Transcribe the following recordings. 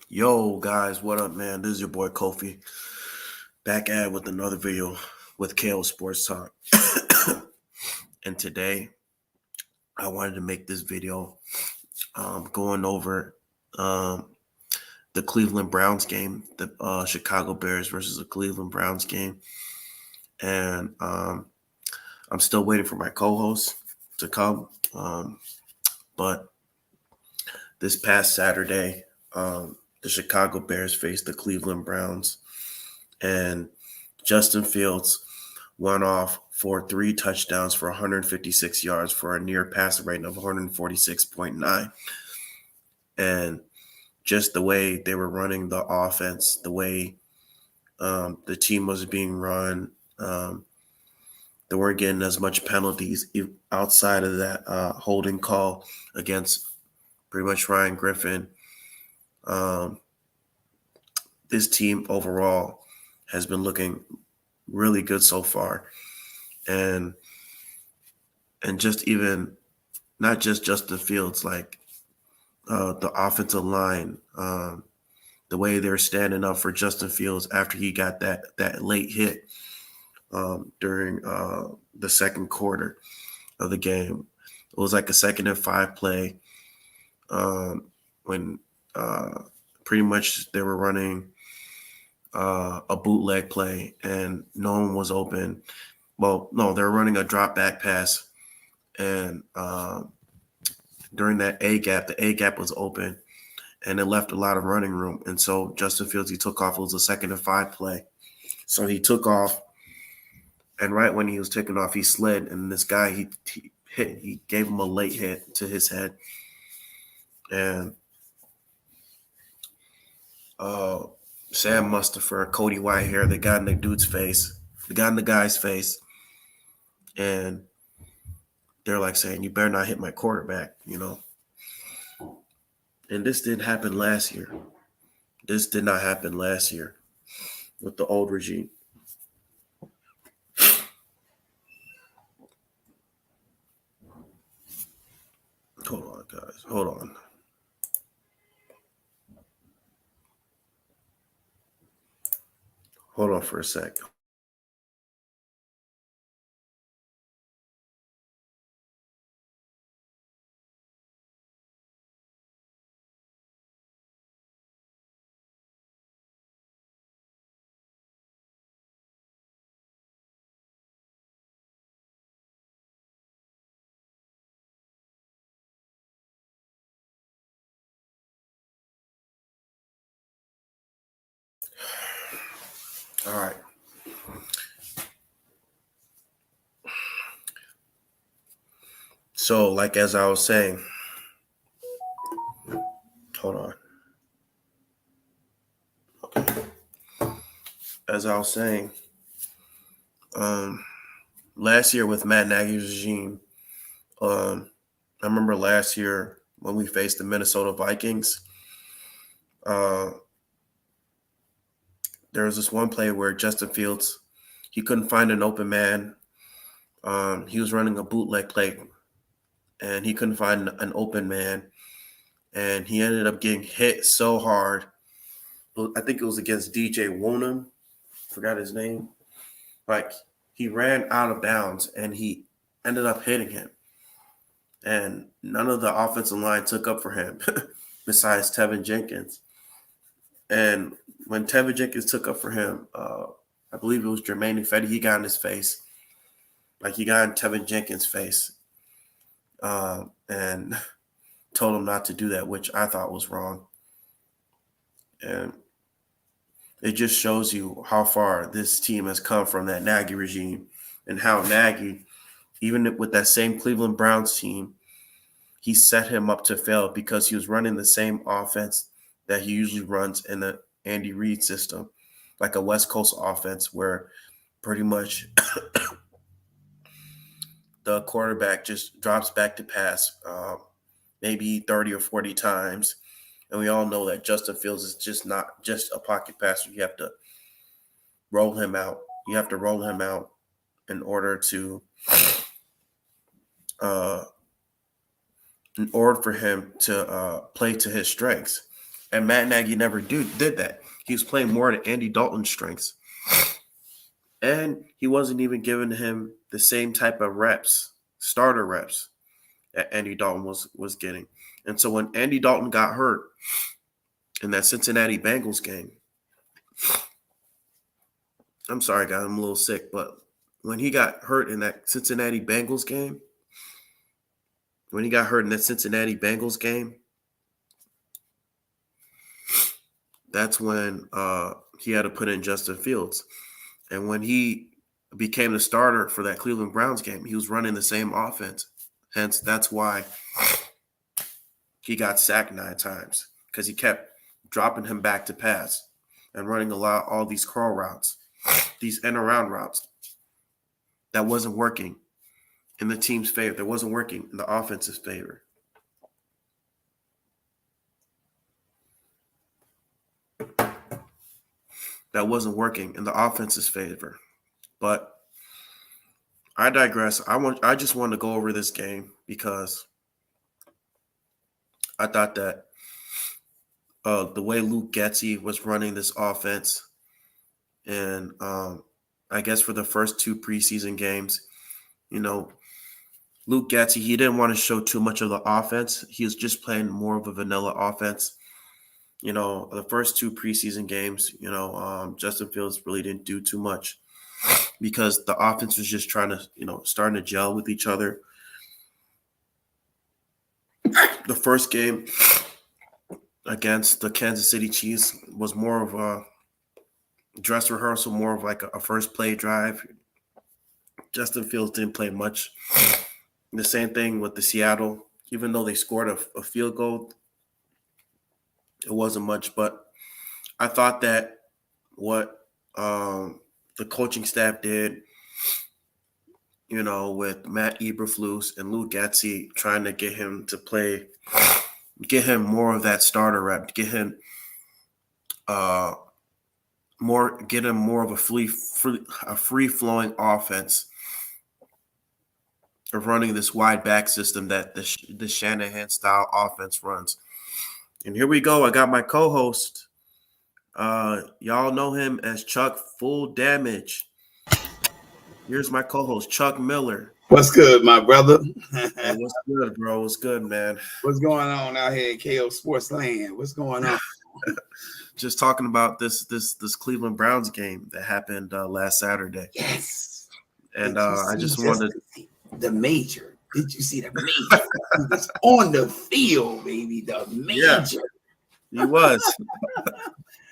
Yo, guys, what up, man? This is your boy Kofi, back at it with another video with KO Sports Talk. And today, I wanted to make this video going over the Cleveland Browns game, the Chicago Bears versus the Cleveland Browns game. And I'm still waiting for my co-host to come. But this past Saturday, the Chicago Bears faced the Cleveland Browns. And Justin Fields went off for 3 touchdowns for 156 yards for a near passer rating of 146.9. And just the way they were running the offense, the way the team was being run, they weren't getting as much penalties outside of that holding call against pretty much Ryan Griffin. This team overall has been looking really good so far. And just even not just Justin Fields, like the offensive line, the way they're standing up for Justin Fields after he got that late hit during the second quarter of the game. It was like a 2nd and 5 play when pretty much they were running a bootleg play and no one was open. Well, no, they're running a drop back pass, and during that A gap, the A gap was open, and it left a lot of running room. And so Justin Fields, he took off. It was a 2nd and 5 play, so he took off, and right when he was taking off, he slid, and this guy he hit. He gave him a late hit to his head, and Sam Mustipher, Cody Whitehair, they got in the dude's face. They got in the guy's face, and they're like saying, "You better not hit my quarterback," you know. And this didn't happen last year. This did not happen last year with the old regime. Hold on, guys. Hold on. Hold on for a sec. All right. So, like as I was saying, hold on. Okay. As I was saying, last year with Matt Nagy's regime, I remember last year when we faced the Minnesota Vikings. There was this one play where Justin Fields, he couldn't find an open man. He was running a bootleg play, and he couldn't find an open man, and he ended up getting hit so hard. I think it was against DJ Woonem, forgot his name. Like, he ran out of bounds, and he ended up hitting him. And none of the offensive line took up for him besides Tevin Jenkins. And when Tevin Jenkins took up for him, I believe it was Jermaine Ifedi, he got in his face. Like, he got in Tevin Jenkins' face and told him not to do that, which I thought was wrong. And it just shows you how far this team has come from that Nagy regime, and how Nagy, even with that same Cleveland Browns team, he set him up to fail because he was running the same offense that he usually runs in the Andy Reid system, like a West Coast offense where pretty much the quarterback just drops back to pass maybe 30 or 40 times. And we all know that Justin Fields is just not just a pocket passer. You have to roll him out. You have to roll him out in order to in order for him to play to his strengths. And Matt Nagy never did that. He was playing more to Andy Dalton's strengths. And he wasn't even giving him the same type of reps, starter reps, that Andy Dalton was getting. And so when Andy Dalton got hurt in that Cincinnati Bengals game, I'm sorry, guys, I'm a little sick, but when he got hurt in that Cincinnati Bengals game, that's when he had to put in Justin Fields. And when he became the starter for that Cleveland Browns game, he was running the same offense. Hence, that's why he got sacked 9 times, because he kept dropping him back to pass and running all these curl routes, these end around routes. That wasn't working in the team's favor. That wasn't working in the offense's favor. That wasn't working in the offense's favor. But I digress. I just wanted to go over this game because I thought that the way Luke Getsy was running this offense, and I guess for the first 2 preseason games, Luke Getsy, he didn't want to show too much of the offense. He was just playing more of a vanilla offense. The first 2 preseason games, Justin Fields really didn't do too much because the offense was just trying to, starting to gel with each other. The first game against the Kansas City Chiefs was more of a dress rehearsal, more of like a first play drive. Justin Fields didn't play much. The same thing with the Seattle. Even though they scored a field goal, it wasn't much. But I thought that what the coaching staff did, with Matt Eberflus and Luke Getsy, trying to get him to play, get him more of that starter rep, get him more of a free flowing offense of running this wide back system that the Shanahan style offense runs. And here we go. I got my co-host. Y'all know him as Chuck Full Damage. Here's my co-host, Chuck Miller. What's good, my brother? Hey, what's good, bro? What's good, man? What's going on out here at KO Sports Land? What's going on? Just talking about this Cleveland Browns game that happened last Saturday. Yes. And I just wanted the major. Did you see the major? He was on the field, baby. The major. Yeah, he was.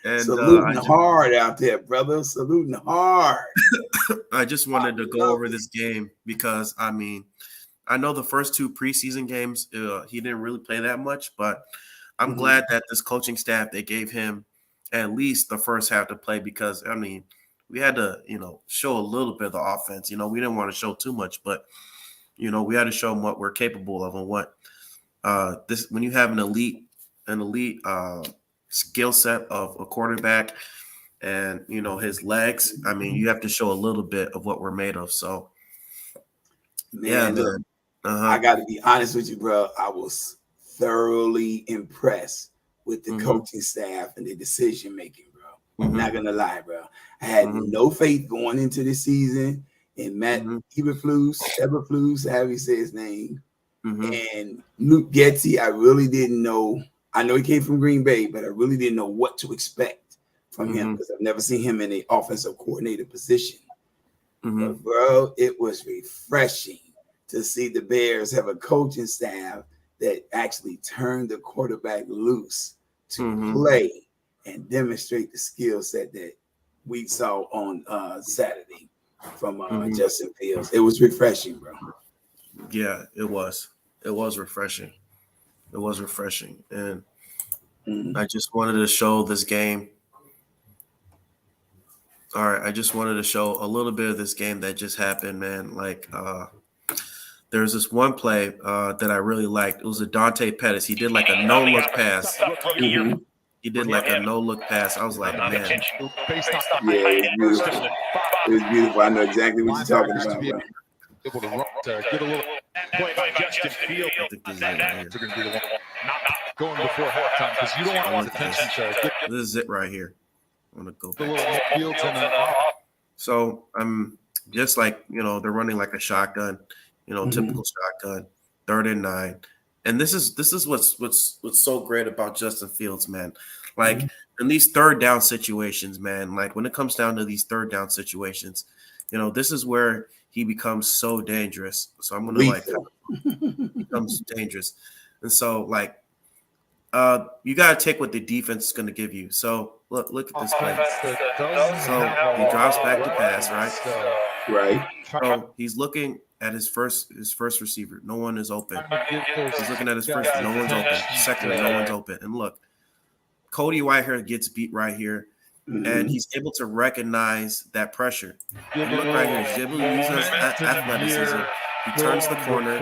And saluting hard out there, brother. Saluting hard. I just wanted to go over this game because, I know the first 2 preseason games, he didn't really play that much, but I'm glad that this coaching staff, they gave him at least the first half to play because, we had to, show a little bit of the offense. We didn't want to show too much, but, we had to show them what we're capable of and what when you have an elite skill set of a quarterback and, his legs, you have to show a little bit of what we're made of. So, man. I got to be honest with you, bro. I was thoroughly impressed with the coaching staff and the decision making, bro. I'm not gonna lie, bro. I had no faith going into the season in Matt Eberflus, however you say his name, and Luke Getsy. I really didn't know. I know he came from Green Bay, but I really didn't know what to expect from him because I've never seen him in an offensive coordinator position. But, bro, it was refreshing to see the Bears have a coaching staff that actually turned the quarterback loose to play and demonstrate the skill set that we saw on Saturday from Justin Fields. It was refreshing, bro. Yeah, it was. It was refreshing. It was refreshing. And I just wanted to show this game. All right, I just wanted to show a little bit of this game that just happened, man. Like, there's this one play that I really liked. It was a Dante Pettis. He did like a no-look pass. He did like a no-look pass. I was like, man. Yeah, it was beautiful. It was beautiful. I know exactly what you're talking about, bro. Able to get a little point by Justin Justin Fields. I think this is it right here. They're going to be the one not going before halftime because you don't want the tension to get. This is it right here. I'm going to go The little back. Fields and So I'm just like, they're running like a shotgun, typical shotgun, 3rd and 9. And this is what's so great about Justin Fields, man. Like in these 3rd down situations, man, like when it comes down to these 3rd down situations, this is where he becomes so dangerous. So I'm gonna becomes dangerous. And so you gotta take what the defense is gonna give you. So look at this play. So he drops back to pass, right? Right. So he's looking at his first receiver. No one is open. He's looking at his first. No one's open. Second, no one's open. And look, Cody Whitehair gets beat right here, and he's able to recognize that pressure. And look right here. He's able to use his athleticism. He turns the corner.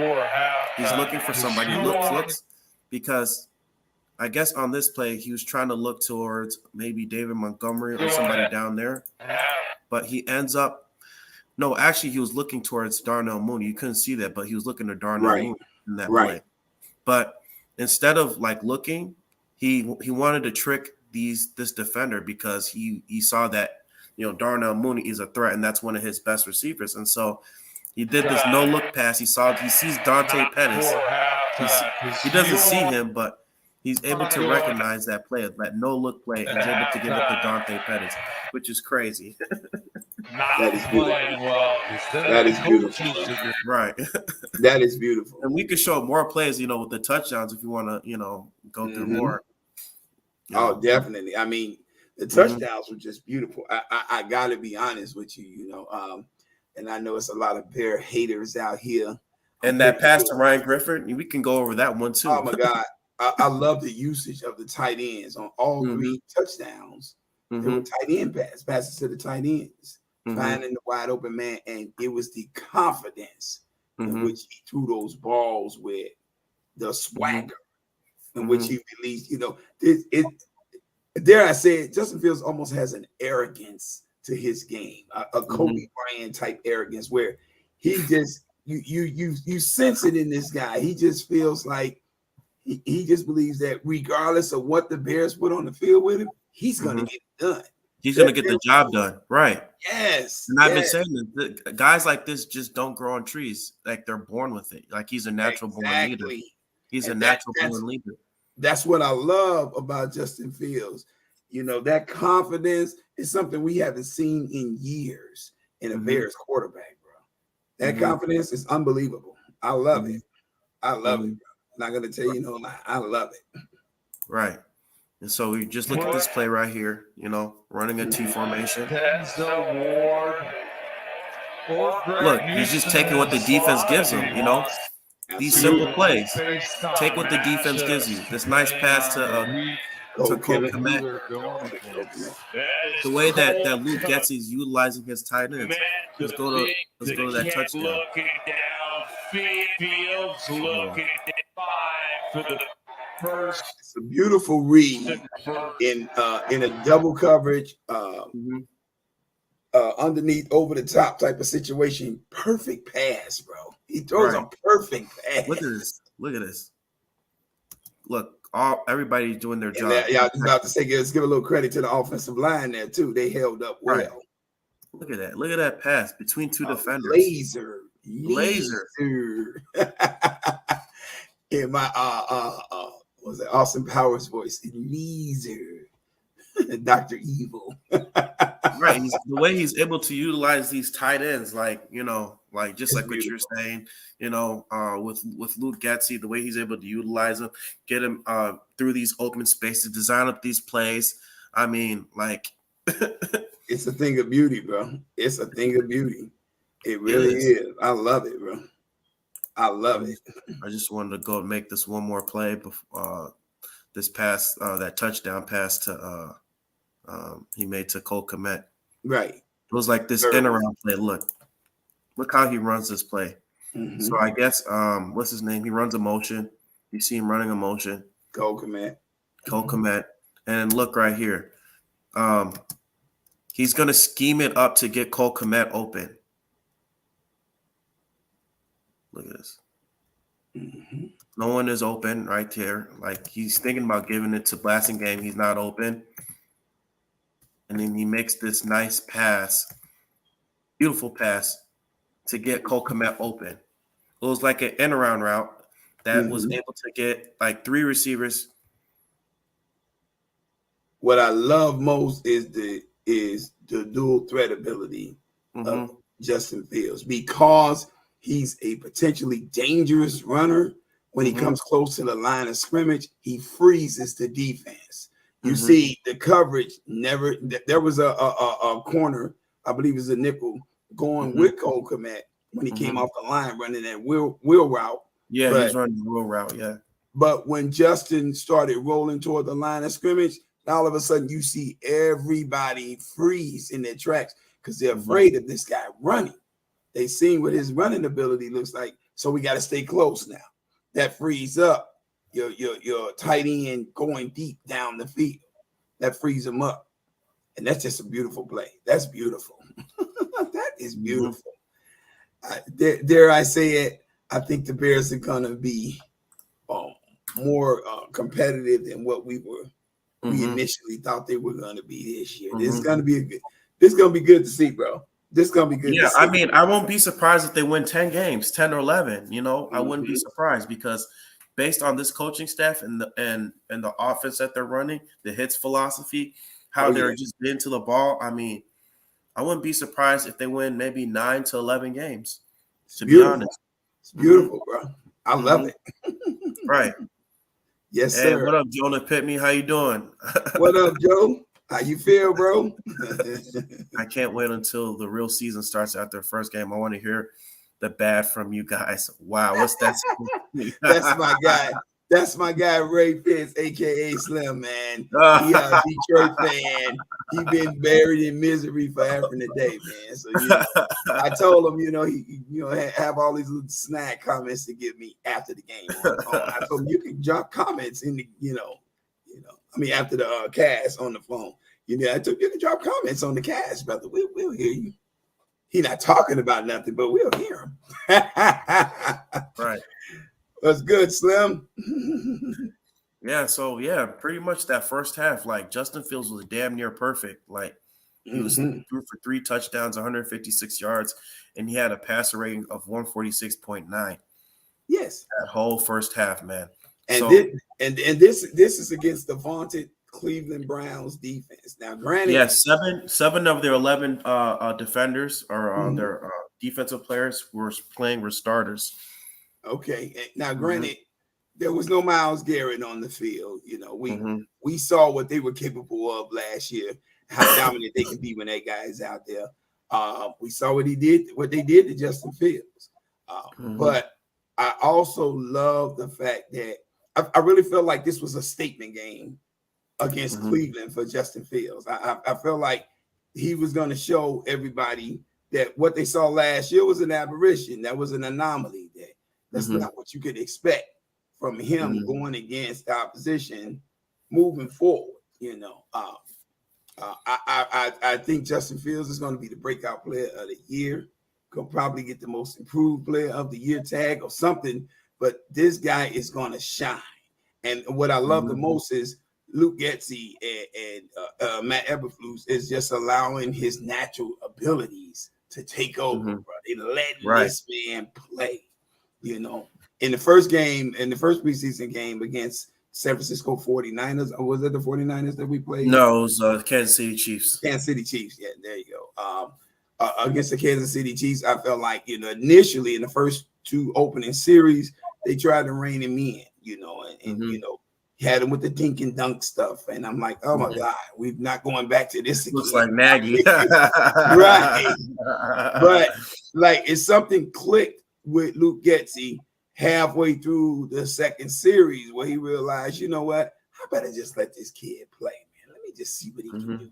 He's looking for somebody. He looks because I guess on this play he was trying to look towards maybe David Montgomery or somebody down there, but he ends up. No, actually, he was looking towards Darnell Mooney. You couldn't see that, but he was looking to Darnell Mooney in that play. But instead of looking, he wanted to trick this defender because he saw that Darnell Mooney is a threat and that's one of his best receivers. And so he did this no look pass. He sees Dante Pettis. He doesn't see him, but he's able to recognize that play, that no look play, and is able to give it to Dante Pettis, which is crazy. That is beautiful. That is beautiful. Right. That is beautiful. And we could show more plays, with the touchdowns if you want to, go through more. Oh, definitely. I mean, the touchdowns were just beautiful. I got to be honest with you, and I know it's a lot of Bear haters out here. And that pass to Ryan Griffin, we can go over that one too. Oh, my God. I love the usage of the tight ends on all 3 touchdowns. They were tight end passes to the tight ends. Finding the wide open man, and it was the confidence in which he threw those balls with, the swagger in which he released. Dare I say it, Justin Fields almost has an arrogance to his game, a Kobe Bryant type arrogance, where he just you sense it in this guy. He just feels like he just believes that regardless of what the Bears put on the field with him, he's going to get it done. He's going to get the job done. Right. Yes. And I've been saying that guys like this just don't grow on trees. Like they're born with it. Like he's a natural born leader. He's a natural born leader. That's what I love about Justin Fields. That confidence is something we haven't seen in years in a Bears quarterback, bro. That confidence is unbelievable. I love it. I love it, bro. I'm not going to tell you no lie. I love it. Right. And so we just look at this play right here, running a T formation. Look, he's just taking what the defense gives him, These simple plays. Take what the defense gives you. This nice pass to Cole Kmet. The way that Luke Getsy is utilizing his tight ends. Let's go to that touchdown. Fields looking for the first. It's a beautiful read in a double coverage, underneath, over the top type of situation. Perfect pass, bro. He throws a perfect pass. Look at this. Look, everybody's doing their job. I was about to say, let's give a little credit to the offensive line there too. They held up well. Right. Look at that. Look at that pass between 2 defenders. Laser. In my was it Austin Powers voice? Laser. Dr. Evil. Right. The way he's able to utilize these tight ends, just like what you're saying, with Luke Getsy, the way he's able to utilize them, get him through these open spaces, design up these plays. I mean, it's a thing of beauty, bro. It's a thing of beauty. It really is. I love it, bro. I love it. I just wanted to go and make this one more play before this pass, that touchdown pass to he made to Cole Kmet. Right. It was like this in around play. Look how he runs this play. So I guess what's his name? He runs a motion. You see him running a motion. Cole Kmet. And look right here. He's gonna scheme it up to get Cole Kmet open. Look at this. No one is open right there. Like he's thinking about giving it to Blasingame. He's not open. And then he makes this nice pass, beautiful pass, to get Cole Kmet open. It was like an end around route that was able to get like 3 receivers. What I love most is the dual threat ability of Justin Fields, because he's a potentially dangerous runner. When he comes close to the line of scrimmage, he freezes the defense. You see the coverage never. There was a corner, I believe it was a nickel, going with Cole Kmet when he came off the line running that wheel route. Yeah, he's running the wheel route, yeah. But when Justin started rolling toward the line of scrimmage, all of a sudden you see everybody freeze in their tracks because they're afraid of this guy running. They seen what his running ability looks like, so we got to stay close now. That frees up your tight end going deep down the field. That frees him up, and that's just a beautiful play. That's beautiful. That is beautiful. Dare I say it? I think the Bears are gonna be more competitive than what we initially thought they were gonna be this year. This is gonna be good to see, bro. This is gonna be good. Yeah, I mean, I won't be surprised if they win 10 games, 10 or 11. You know, I wouldn't be surprised because based on this coaching staff and the offense that they're running, the hits philosophy, how they're just getting to the ball. I mean, I wouldn't be surprised if they win maybe 9 to 11 games. To be honest, it's beautiful, bro. I love it. Right. Yes, hey, sir. What up, Jonah Pitney? How you doing? What up, Joe? How you feel, bro? I can't wait until the real season starts after the first game. I want to hear the bad from you guys. Wow, what's that? That's my guy. That's my guy, Ray Pitts, a.k.a. Slim, man. He a Detroit fan. He been buried in misery forever and a day, man. So, I told him, he have all these little snack comments to give me after the game. I told him, you can drop comments in the, after the cast on the phone. I told you can drop comments on the cast, brother. We'll hear you. He not talking about nothing, but we'll hear him. Right. What's good, Slim? Yeah, so pretty much that first half, like Justin Fields was damn near perfect. Like he was threw for 3 touchdowns, 156 yards, and he had a passer rating of 146.9. Yes, that whole first half, man. And this is against the vaunted Cleveland Browns defense. Now, granted, seven of their 11 defenders or their defensive players were starters. Okay, now granted, there was no Myles Garrett on the field. We saw what they were capable of last year, how dominant they can be when that guy is out there. We saw what they did to Justin Fields. But I also love the fact that I really felt like this was a statement game against Cleveland for Justin Fields. I felt like he was going to show everybody that what they saw last year was an aberration. That was an anomaly. That's not what you could expect from him going against the opposition moving forward. I think Justin Fields is going to be the breakout player of the year. Could probably get the most improved player of the year tag or something, but this guy is going to shine. And what I love the most is Luke Getsy and Matt Eberflus is just allowing his natural abilities to take over. Bro. They let this man play. In the first preseason game against San Francisco 49ers, or was it the 49ers that we played? No, it was Kansas City Chiefs. Kansas City Chiefs, yeah, there you go. Against the Kansas City Chiefs, I felt like, initially in the first 2 opening series, they tried to rein him in, and had him with the dink and dunk stuff. And I'm like, oh my God, we're not going back to this again. Looks like Nagy. Right. But it's something clicked with Luke Getsy halfway through the second series where he realized, you know what, I better just let this kid play, man. Let me just see what he can do.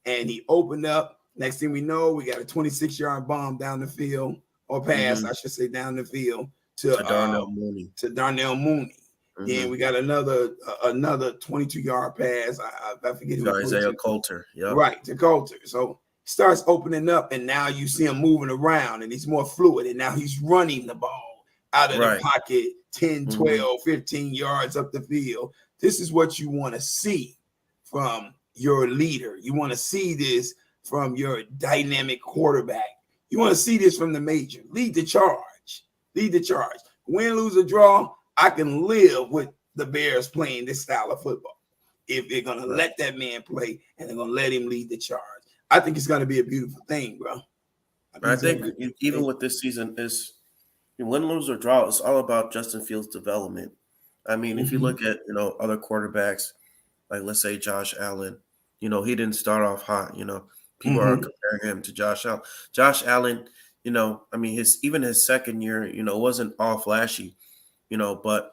And he opened up. Next thing we know, we got a 26-yard bomb down the field, or pass, I should say, down the field to Darnell Mooney. Then we got another 22-yard pass. I forget who Isaiah Coulter. Yep. Right, to Coulter. So starts opening up, and now you see him moving around, and he's more fluid, and now he's running the ball out of the pocket 10, 12, 15 yards up the field. This is what you want to see from your leader. You want to see this from your dynamic quarterback. You want to see this from the major. Lead the charge. Lead the charge. Win, lose, or draw, I can live with the Bears playing this style of football. If they're going to let that man play and they're going to let him lead the charge. I think it's going to be a beautiful thing, bro. I think even with this season, is win, lose, or draw, it's all about Justin Fields' development. I mean, if you look at, other quarterbacks, like let's say Josh Allen, he didn't start off hot, People are comparing him to Josh Allen. Josh Allen, I mean, his second year, wasn't all flashy, but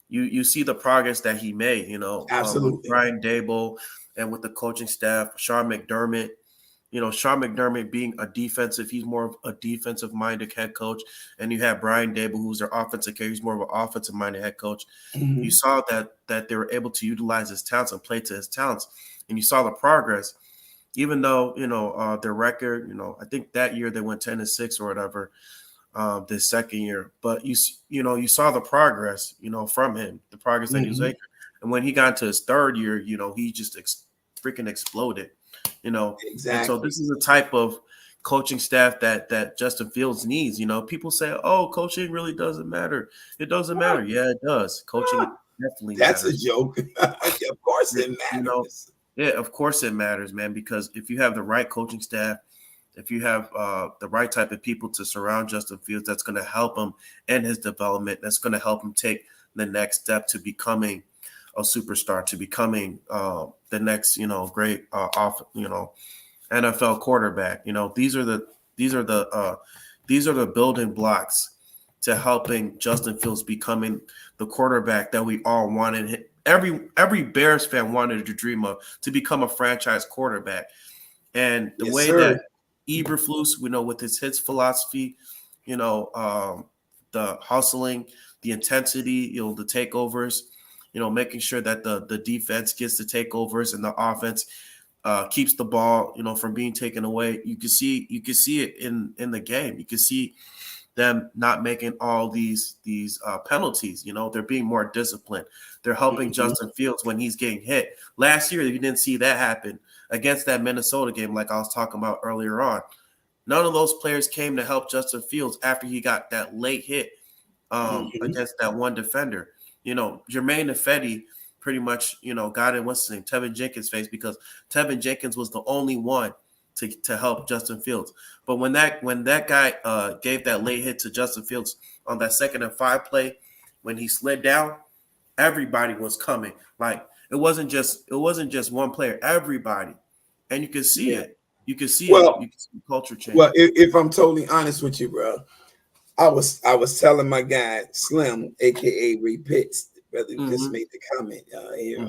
you see the progress that he made, Absolutely. With Brian Daboll and with the coaching staff, Sean McDermott. Sean McDermott being he's more of a defensive-minded head coach, and you have Brian Daboll, who's their offensive coach. He's more of an offensive-minded head coach. You saw that they were able to utilize his talents and play to his talents, and you saw the progress. Even though their record, I think that year they went 10-6 or whatever, this second year. But you saw the progress, from him, the progress that he was making. And when he got into his third year, he just freaking exploded. Exactly. And so this is the type of coaching staff that Justin Fields needs. People say, "Oh, coaching really doesn't matter." It doesn't matter. Yeah, it does. Coaching definitely That's matters. a joke. Of course it matters. Yeah, of course it matters, man, because if you have the right coaching staff, if you have the right type of people to surround Justin Fields, that's going to help him in his development. That's going to help him take the next step to becoming a superstar, to becoming the next, great NFL quarterback. These are the building blocks to helping Justin Fields becoming the quarterback that we all wanted. Every Bears fan wanted to dream of, to become a franchise quarterback. And the way that Eberflus, with his philosophy, the hustling, the intensity, the takeovers, making sure that the defense gets the takeovers and the offense keeps the ball, from being taken away. You can see it in the game. You can see them not making all these penalties. They're being more disciplined. They're helping Justin Fields when he's getting hit. Last year, you didn't see that happen against that Minnesota game, like I was talking about earlier on. None of those players came to help Justin Fields after he got that late hit against that one defender. Jermaine Ifedi pretty much, got in Tevin Jenkins' face, because Tevin Jenkins was the only one to help Justin Fields. But when that guy gave that late hit to Justin Fields on that 2nd and 5 play, when he slid down, everybody was coming. Like it wasn't just one player, everybody. And you can see it. You can see it. You can see the culture change. Well, if I'm totally honest with you, bro, I was telling my guy Slim, aka Reed Pitts, brother, who just made the comment here.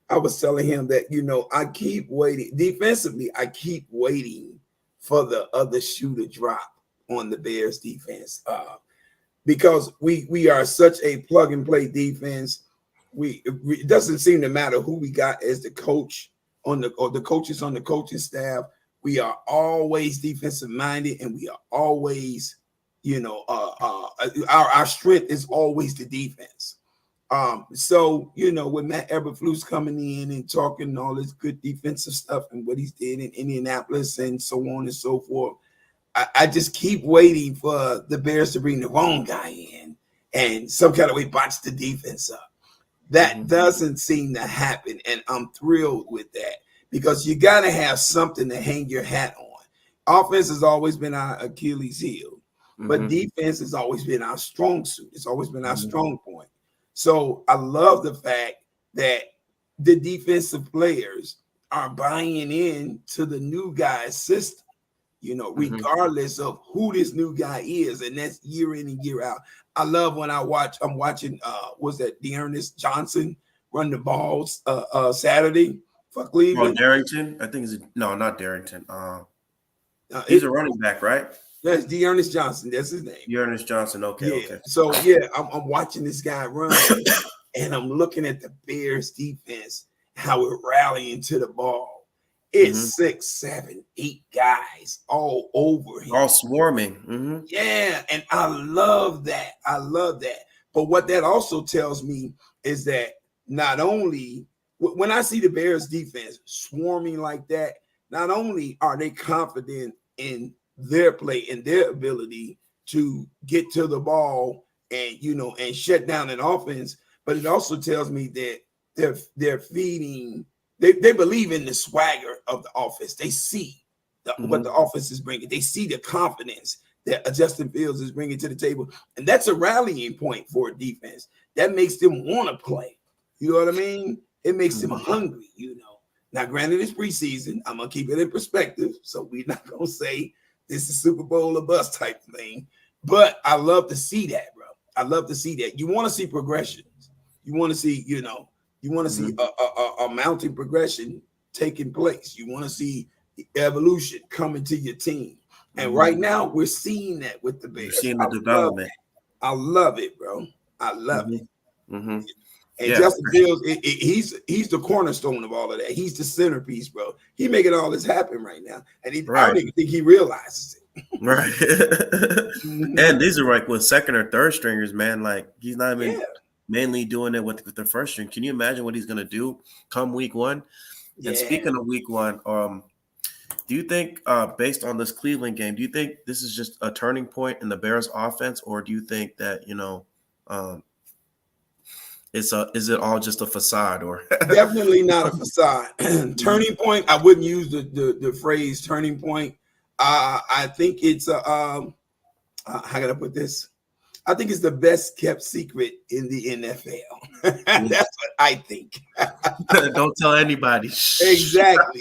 I was telling him that, I keep waiting defensively. I keep waiting for the other shoe to drop on the Bears defense, because we are such a plug and play defense. It doesn't seem to matter who we got as the coach or the coaches on the coaching staff. We are always defensive minded, and we are always, our strength is always the defense. So, with Matt Eberflus coming in and talking all this good defensive stuff and what he's did in Indianapolis and so on and so forth, I just keep waiting for the Bears to bring the wrong guy in and some kind of way botch the defense up. That doesn't seem to happen, and I'm thrilled with that, because you got to have something to hang your hat on. Offense has always been our Achilles heel, but defense has always been our strong suit. It's always been our strong point. So I love the fact that the defensive players are buying in to the new guy's system, regardless of who this new guy is. And that's year in and year out. I love when I'm watching, was that Dearness Johnson run the balls Saturday for Cleveland? Darrington? I think not Darrington. He's a running back, right? That's Dearness Johnson. That's his name. Dearness Johnson. Okay. Okay. So I'm watching this guy run, and I'm looking at the Bears defense, how we're rallying to the ball, It's 6, 7, 8 guys all over him. All swarming. Yeah, and I love that. I love that. But what that also tells me is that not only when I see the Bears defense swarming like that, not only are they confident in their play and their ability to get to the ball and and shut down an offense, but it also tells me that they're feeding. They believe in the swagger of the offense. They see what the offense is bringing. They see the confidence that Justin Fields is bringing to the table, and that's a rallying point for a defense. That makes them want to play. You know what I mean? It makes them hungry. Now, granted, it's preseason. I'm gonna keep it in perspective, so we're not gonna say this is Super Bowl or bust type thing. But I love to see that, bro. I love to see that. You want to see progressions. You want to see, a mounting progression taking place. You want to see evolution coming to your team. And right now, we're seeing that with the Bears. We're seeing the development. I love it, bro. I love it. And Yeah. Justin Fields, he's the cornerstone of all of that. He's the centerpiece, bro. He making all this happen right now, and I don't even think he realizes it. Right. And these are like with second or third stringers, man. Like he's not even mainly doing it with the first string. Can you imagine what he's gonna do come week one? And speaking of week one, do you think, based on this Cleveland game, do you think this is just a turning point in the Bears offense, or do you think that, is it all just a facade? Or definitely not a facade. Turning point, I wouldn't use the phrase turning point. I think it's how can I put this? I think it's the best kept secret in the NFL. That's what I think. Don't tell anybody. Exactly.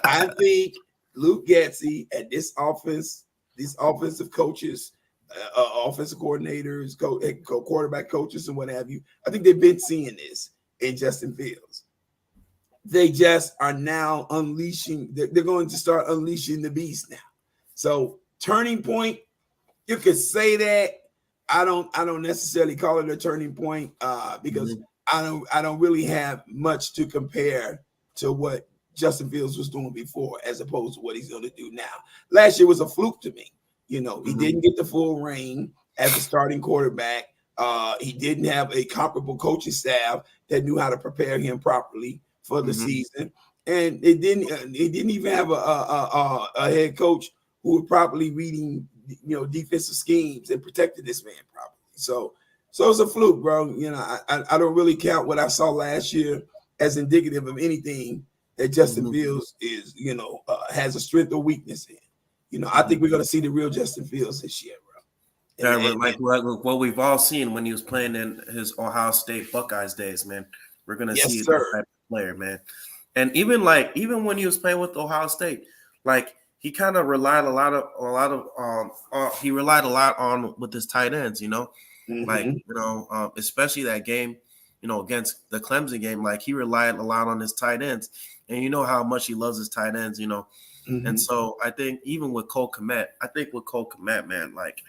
I think Luke Getsy and this offense, these offensive coaches, offensive coordinators, quarterback coaches, and what have you, I think they've been seeing this in Justin Fields. They just are now unleashing. They're going to start unleashing the beast now. So turning point, you could say that. I don't necessarily call it a turning point because I don't really have much to compare to what Justin Fields was doing before as opposed to what he's going to do now. Last year was a fluke to me. He didn't get the full reign as a starting quarterback. He didn't have a comparable coaching staff that knew how to prepare him properly for the season, and it didn't even have a head coach who was properly reading defensive schemes and protected this man properly. So it's a fluke, bro. I don't really count what I saw last year as indicative of anything that Justin Fields is, has a strength or weakness in. I think we're going to see the real Justin Fields this year, bro. Like what we've all seen when he was playing in his Ohio State Buckeyes days, man. We're going to see that type of player, man. And even when he was playing with Ohio State, like he kind of relied a lot on with his tight ends, especially that game, against the Clemson game, like he relied a lot on his tight ends, and you know how much he loves his tight ends, And so I think even with Cole Kmet, man, like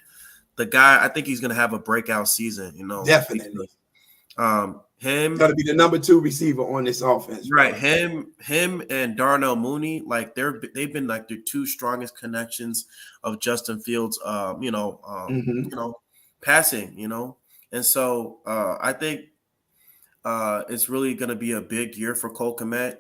the guy, I think he's gonna have a breakout season, Definitely. Him got to be the number 2 receiver on this offense, right? Him and Darnell Mooney, like they've been like the 2 strongest connections of Justin Fields, passing, and so I think it's really going to be a big year for Cole Kmet,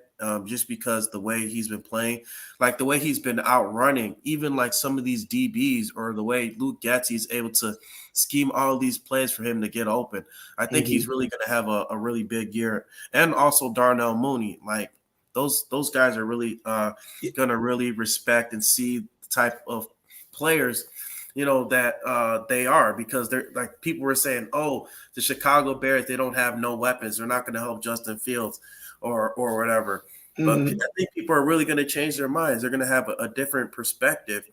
just because the way he's been playing, like the way he's been outrunning even like some of these DBs, or the way Luke Getsy is able to scheme all these plays for him to get open. I think he's really going to have a really big year. And also Darnell Mooney, like those guys are really going to really respect and see the type of players that they are, because they're like, people were saying, oh, the Chicago Bears, they don't have no weapons, they're not going to help Justin Fields or whatever. But I think people are really going to change their minds. They're going to have a different perspective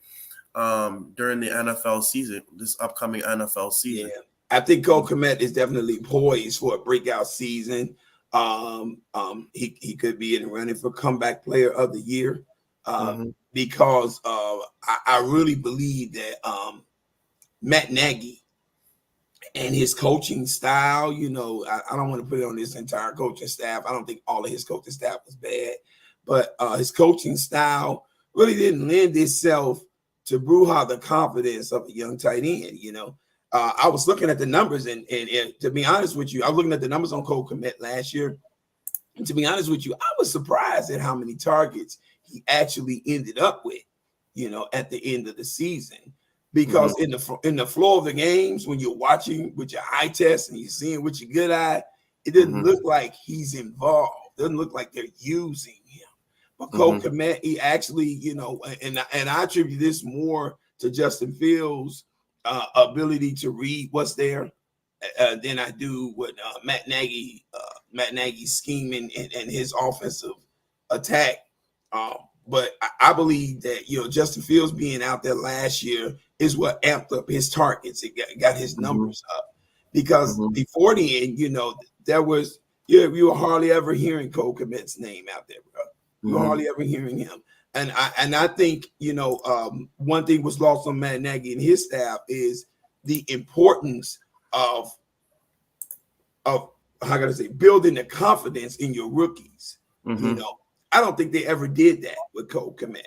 during the NFL season, this upcoming NFL season. Yeah, I think Cole Kmet is definitely poised for a breakout season. He could be in the running for comeback player of the year. Because I really believe that Matt Nagy and his coaching style, I don't want to put it on his entire coaching staff. I don't think all of his coaching staff was bad, but his coaching style really didn't lend itself to bruh the confidence of a young tight end. I was looking at the numbers, and to be honest with you, I was looking at the numbers on Cole Kmet last year. And to be honest with you, I was surprised at how many targets he actually ended up with, at the end of the season. Because in the flow of the games, when you're watching with your eye test and you're seeing with your good eye, it doesn't look like he's involved. It doesn't look like they're using him. But Cole Kmet, he actually, and I attribute this more to Justin Fields' ability to read what's there than I do with Matt Nagy's scheme and his offensive attack. But I believe that, Justin Fields being out there last year is what amped up his targets. It got his numbers up. Because before the end, there was, you were hardly ever hearing Cole Kmet's name out there, bro. You were hardly ever hearing him. And I think, one thing was lost on Matt Nagy and his staff is the importance of how can I say, building the confidence in your rookies. I don't think they ever did that with Cole Kmet.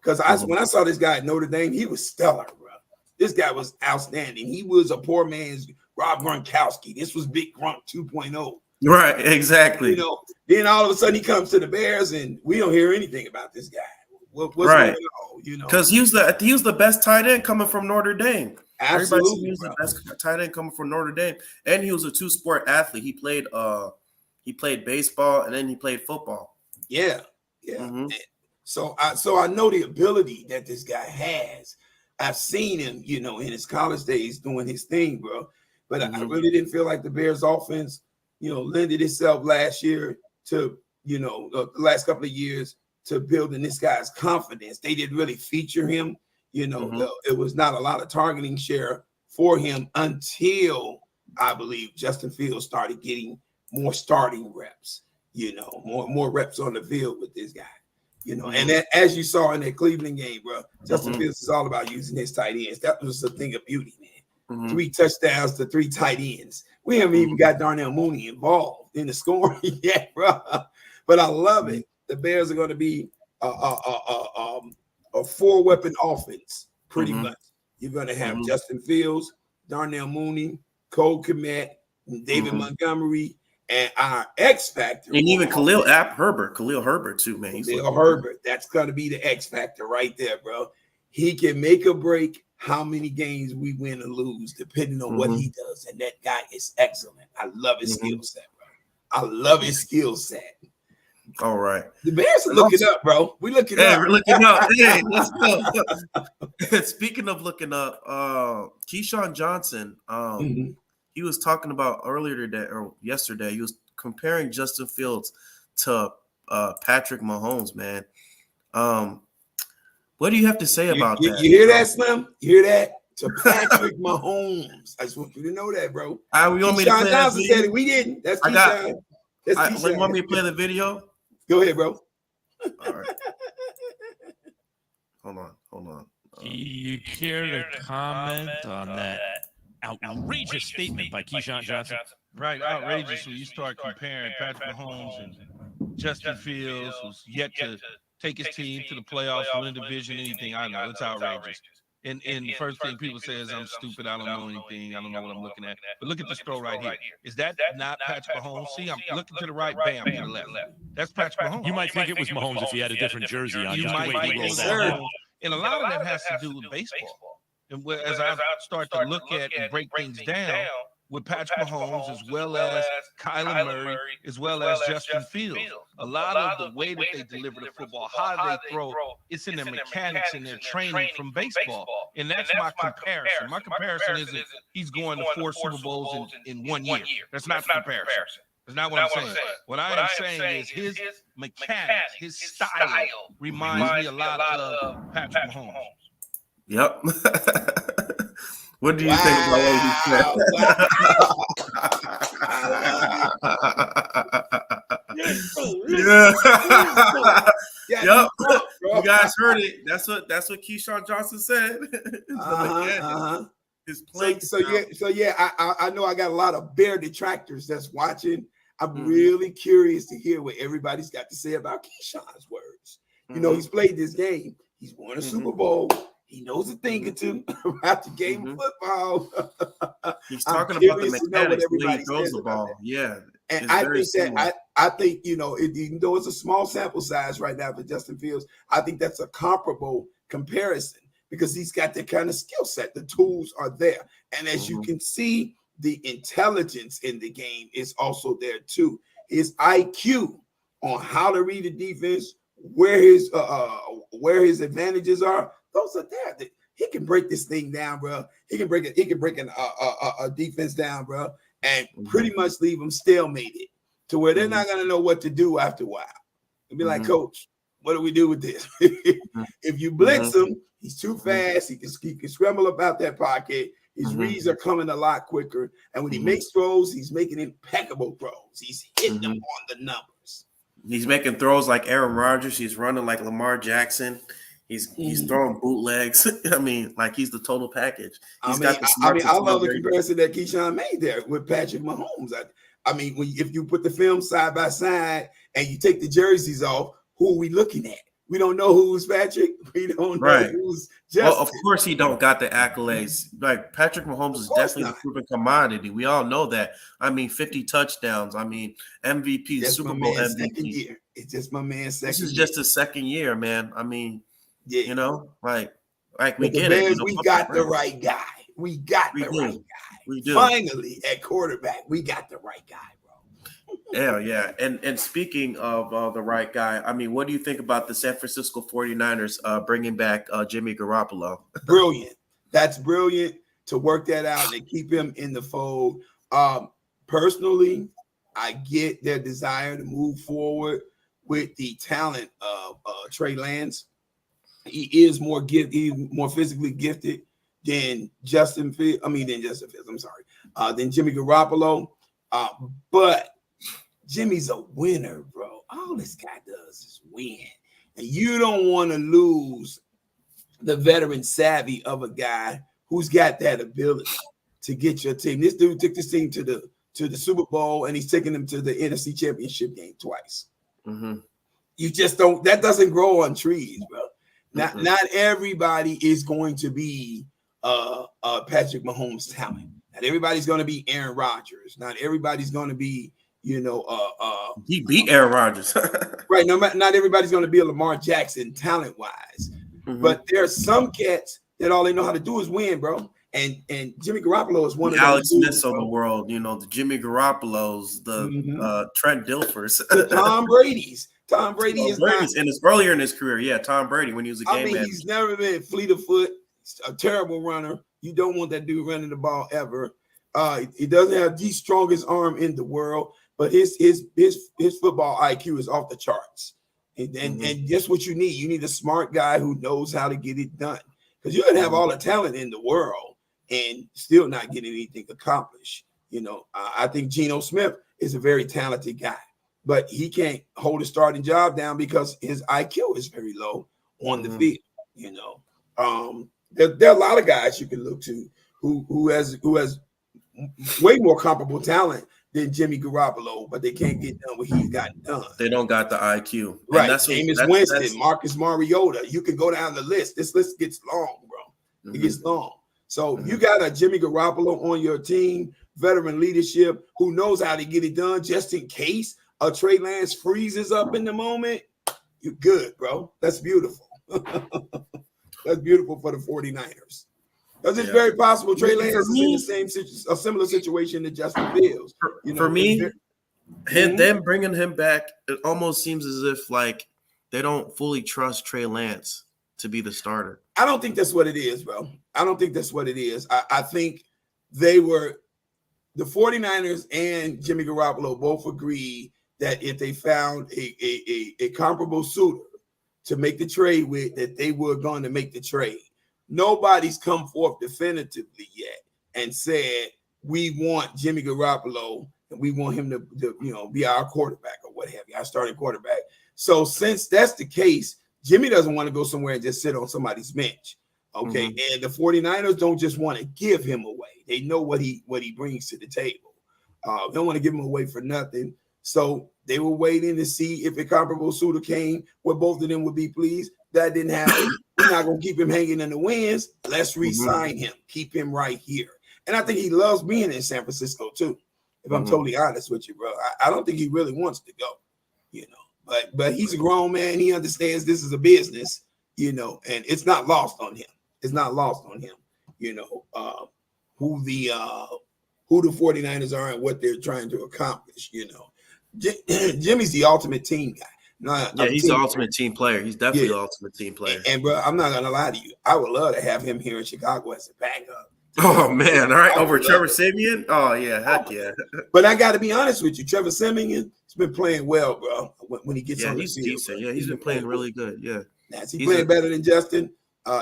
Because when I saw this guy at Notre Dame, he was stellar, bro. This guy was outstanding. He was a poor man's Rob Gronkowski. This was Big Gronk 2.0. Right, exactly. Then all of a sudden he comes to the Bears and we don't hear anything about this guy. What's going on? Because he was the best tight end coming from Notre Dame. Absolutely, he was the best tight end coming from Notre Dame, and he was a two-sport athlete. He played baseball and then he played football. Yeah. So I know the ability that this guy has. I've seen him, in his college days doing his thing, bro. But I really didn't feel like the Bears offense, lended itself last year to, the last couple of years to building this guy's confidence. They didn't really feature him. It was not a lot of targeting share for him until I believe Justin Fields started getting more starting reps, more reps on the field with this guy. And as you saw in that Cleveland game, bro, Justin Fields is all about using his tight ends. That was a thing of beauty, man. 3 touchdowns to 3 tight ends. We haven't even got Darnell Mooney involved in the scoring yet, bro. But I love it. The Bears are going to be a 4-weapon offense, pretty much. You're going to have Justin Fields, Darnell Mooney, Cole Kmet, David Montgomery, and our X factor, and even Khalil Herbert too, man. Khalil Herbert, that's gonna be the X factor right there, bro. He can make or break how many games we win or lose, depending on what he does. And that guy is excellent. I love his skill set, bro. I love his skill set. All right, the Bears are looking up, bro. We're looking up. We're looking up. Hey, let's go. Speaking of looking up, Keyshawn Johnson, he was talking about earlier today or yesterday. He was comparing Justin Fields to Patrick Mahomes, man. What do you have to say about that? You hear that, Slim? You hear that? To Patrick Mahomes. I just want you to know that, bro. We want me to play Johnson said it. We didn't. That's Keyshawn. You want me to play the video? Go ahead, bro. All right. Hold on. You care to comment on that outrageous statement by Keyshawn Johnson? Right, outrageous when you start comparing Patrick Mahomes and Justin Fields, who's yet to take his team to the playoffs, win a division, anything. I know it's outrageous. And the first thing people say is, I'm stupid, I don't know anything, I don't know what I'm looking at. But look at this throw right here. Is that not Patrick Mahomes? See, I'm looking to the right, bam, to the left. That's Patrick Mahomes. You might think it was Mahomes if he had a different jersey on. You might think so. And a lot of that has to do with baseball. And as I start to look at and break things down with Patrick Mahomes, as well as Kyler Murray, as well as Justin Fields, a lot of the way that they deliver the football, how they throw, it's in their mechanics and their training from baseball. And that's my comparison. My comparison isn't he's going to 4 Super Bowls in 1 year. That's not the comparison. That's not what I'm saying. What I am saying is his mechanics, his style reminds me a lot of Patrick Mahomes. Yep. What do you think about what he said? Yep. You guys heard it. That's what Keyshawn Johnson said. His play. So I know I got a lot of Bear detractors that's watching. I'm really curious to hear what everybody's got to say about Keyshawn's words. You know, he's played this game. He's won a Super Bowl. He knows a thing or two about the game of football. He's talking about the mechanics, the way he throws the ball. That. Yeah. And I think that I think, you know, even though it's a small sample size right now for Justin Fields, I think that's a comparable comparison because he's got that kind of skill set. The tools are there. And as you can see, the intelligence in the game is also there too. His IQ on how to read the defense, where his advantages are, those are there. He can break this thing down, bro. He can break it. He can break a defense down, bro, and pretty much leave them stalemated to where they're not gonna know what to do after a while. They'll be like, Coach, what do we do with this? If you blitz him, he's too fast. He can scramble about that pocket. His reads are coming a lot quicker. And when he makes throws, he's making impeccable throws. He's hitting them on the numbers. He's making throws like Aaron Rodgers. He's running like Lamar Jackson. He's throwing bootlegs. I mean, like he's the total package. I love the comparison that Keyshawn made there with Patrick Mahomes. I mean, if you put the film side by side and you take the jerseys off, who are we looking at? We don't know who's Patrick. We don't know who's Justin. Well, of course, he don't got the accolades. Like Patrick Mahomes is definitely a proven commodity. We all know that. I mean, 50 touchdowns. I mean, MVP, that's Super Bowl MVP. Second year. It's just my man's second. This is just his second year, man. I mean, you know, like we get it. You know, we got the right guy. We got the right guy. We do. Finally, at quarterback, we got the right guy. Yeah. And speaking of the right guy, I mean, what do you think about the San Francisco 49ers bringing back Jimmy Garoppolo? Brilliant. That's brilliant to work that out and keep him in the fold. Personally, I get their desire to move forward with the talent of Trey Lance. He is more physically gifted than Justin Fields. Than Jimmy Garoppolo. But Jimmy's a winner, bro. All this guy does is win. And you don't want to lose the veteran savvy of a guy who's got that ability to get your team. This dude took this team to the Super Bowl, and he's taking them to the NFC Championship game twice. You just don't. That doesn't grow on trees, bro. Not everybody is going to be Patrick Mahomes' talent. Not everybody's going to be Aaron Rodgers. Not everybody's going to be, he beat Aaron Rodgers. Right. Not everybody's going to be a Lamar Jackson talent-wise. But there's some cats that all they know how to do is win, bro. And Jimmy Garoppolo is one of Alex those Smiths of the world, the Jimmy Garoppolos, the Trent Dilfers, the Tom Brady's. Tom Brady is earlier in his career. Yeah, Tom Brady when he was a game manager. He's never been fleet of foot. He's a terrible runner. You don't want that dude running the ball ever. He doesn't have the strongest arm in the world, but his football IQ is off the charts. And just what you need. You need a smart guy who knows how to get it done. Because you can have all the talent in the world and still not get anything accomplished. I think Geno Smith is a very talented guy, but he can't hold a starting job down because his IQ is very low on the field. There are a lot of guys you can look to who has way more comparable talent than Jimmy Garoppolo, but they can't get done what he's gotten done. They don't got the IQ. Right. Jameis Winston, Marcus Mariota. You can go down the list. This list gets long, bro. It gets long. So you got a Jimmy Garoppolo on your team, veteran leadership, who knows how to get it done just in case a Trey Lance freezes up in the moment. You're good, bro. That's beautiful. That's beautiful for the 49ers. Because it's very possible Trey Lance is in a similar situation to Justin Fields. For me, them bringing him back, it almost seems as if like they don't fully trust Trey Lance to be the starter. I don't think that's what it is, bro. I don't think that's what it is. I think the 49ers and Jimmy Garoppolo both agreed that if they found a comparable suitor to make the trade with, that they were going to make the trade. Nobody's come forth definitively yet and said, we want Jimmy Garoppolo and we want him to be our quarterback or what have you, our starting quarterback. So since that's the case, Jimmy doesn't want to go somewhere and just sit on somebody's bench. Okay. And the 49ers don't just want to give him away. They know what he brings to the table. They don't want to give him away for nothing. So they were waiting to see if a comparable suitor came where both of them would be pleased. That didn't happen. We're not going to keep him hanging in the winds. Let's re-sign him. Keep him right here. And I think he loves being in San Francisco too, if I'm totally honest with you, bro. I don't think he really wants to go, But he's a grown man. He understands this is a business, and it's not lost on him. It's not lost on him, who the 49ers are and what they're trying to accomplish, Jimmy's the ultimate team guy. He's the ultimate team player. He's definitely the ultimate team player. And bro, I'm not gonna lie to you. I would love to have him here in Chicago as a backup. Oh man, all right, over Trevor Sermon. Oh yeah, heck yeah. But I got to be honest with you, Trevor Sermon has been playing well, bro. When he gets on the he's field, decent. Yeah, he's been playing really good. Yeah, is he playing better than Justin?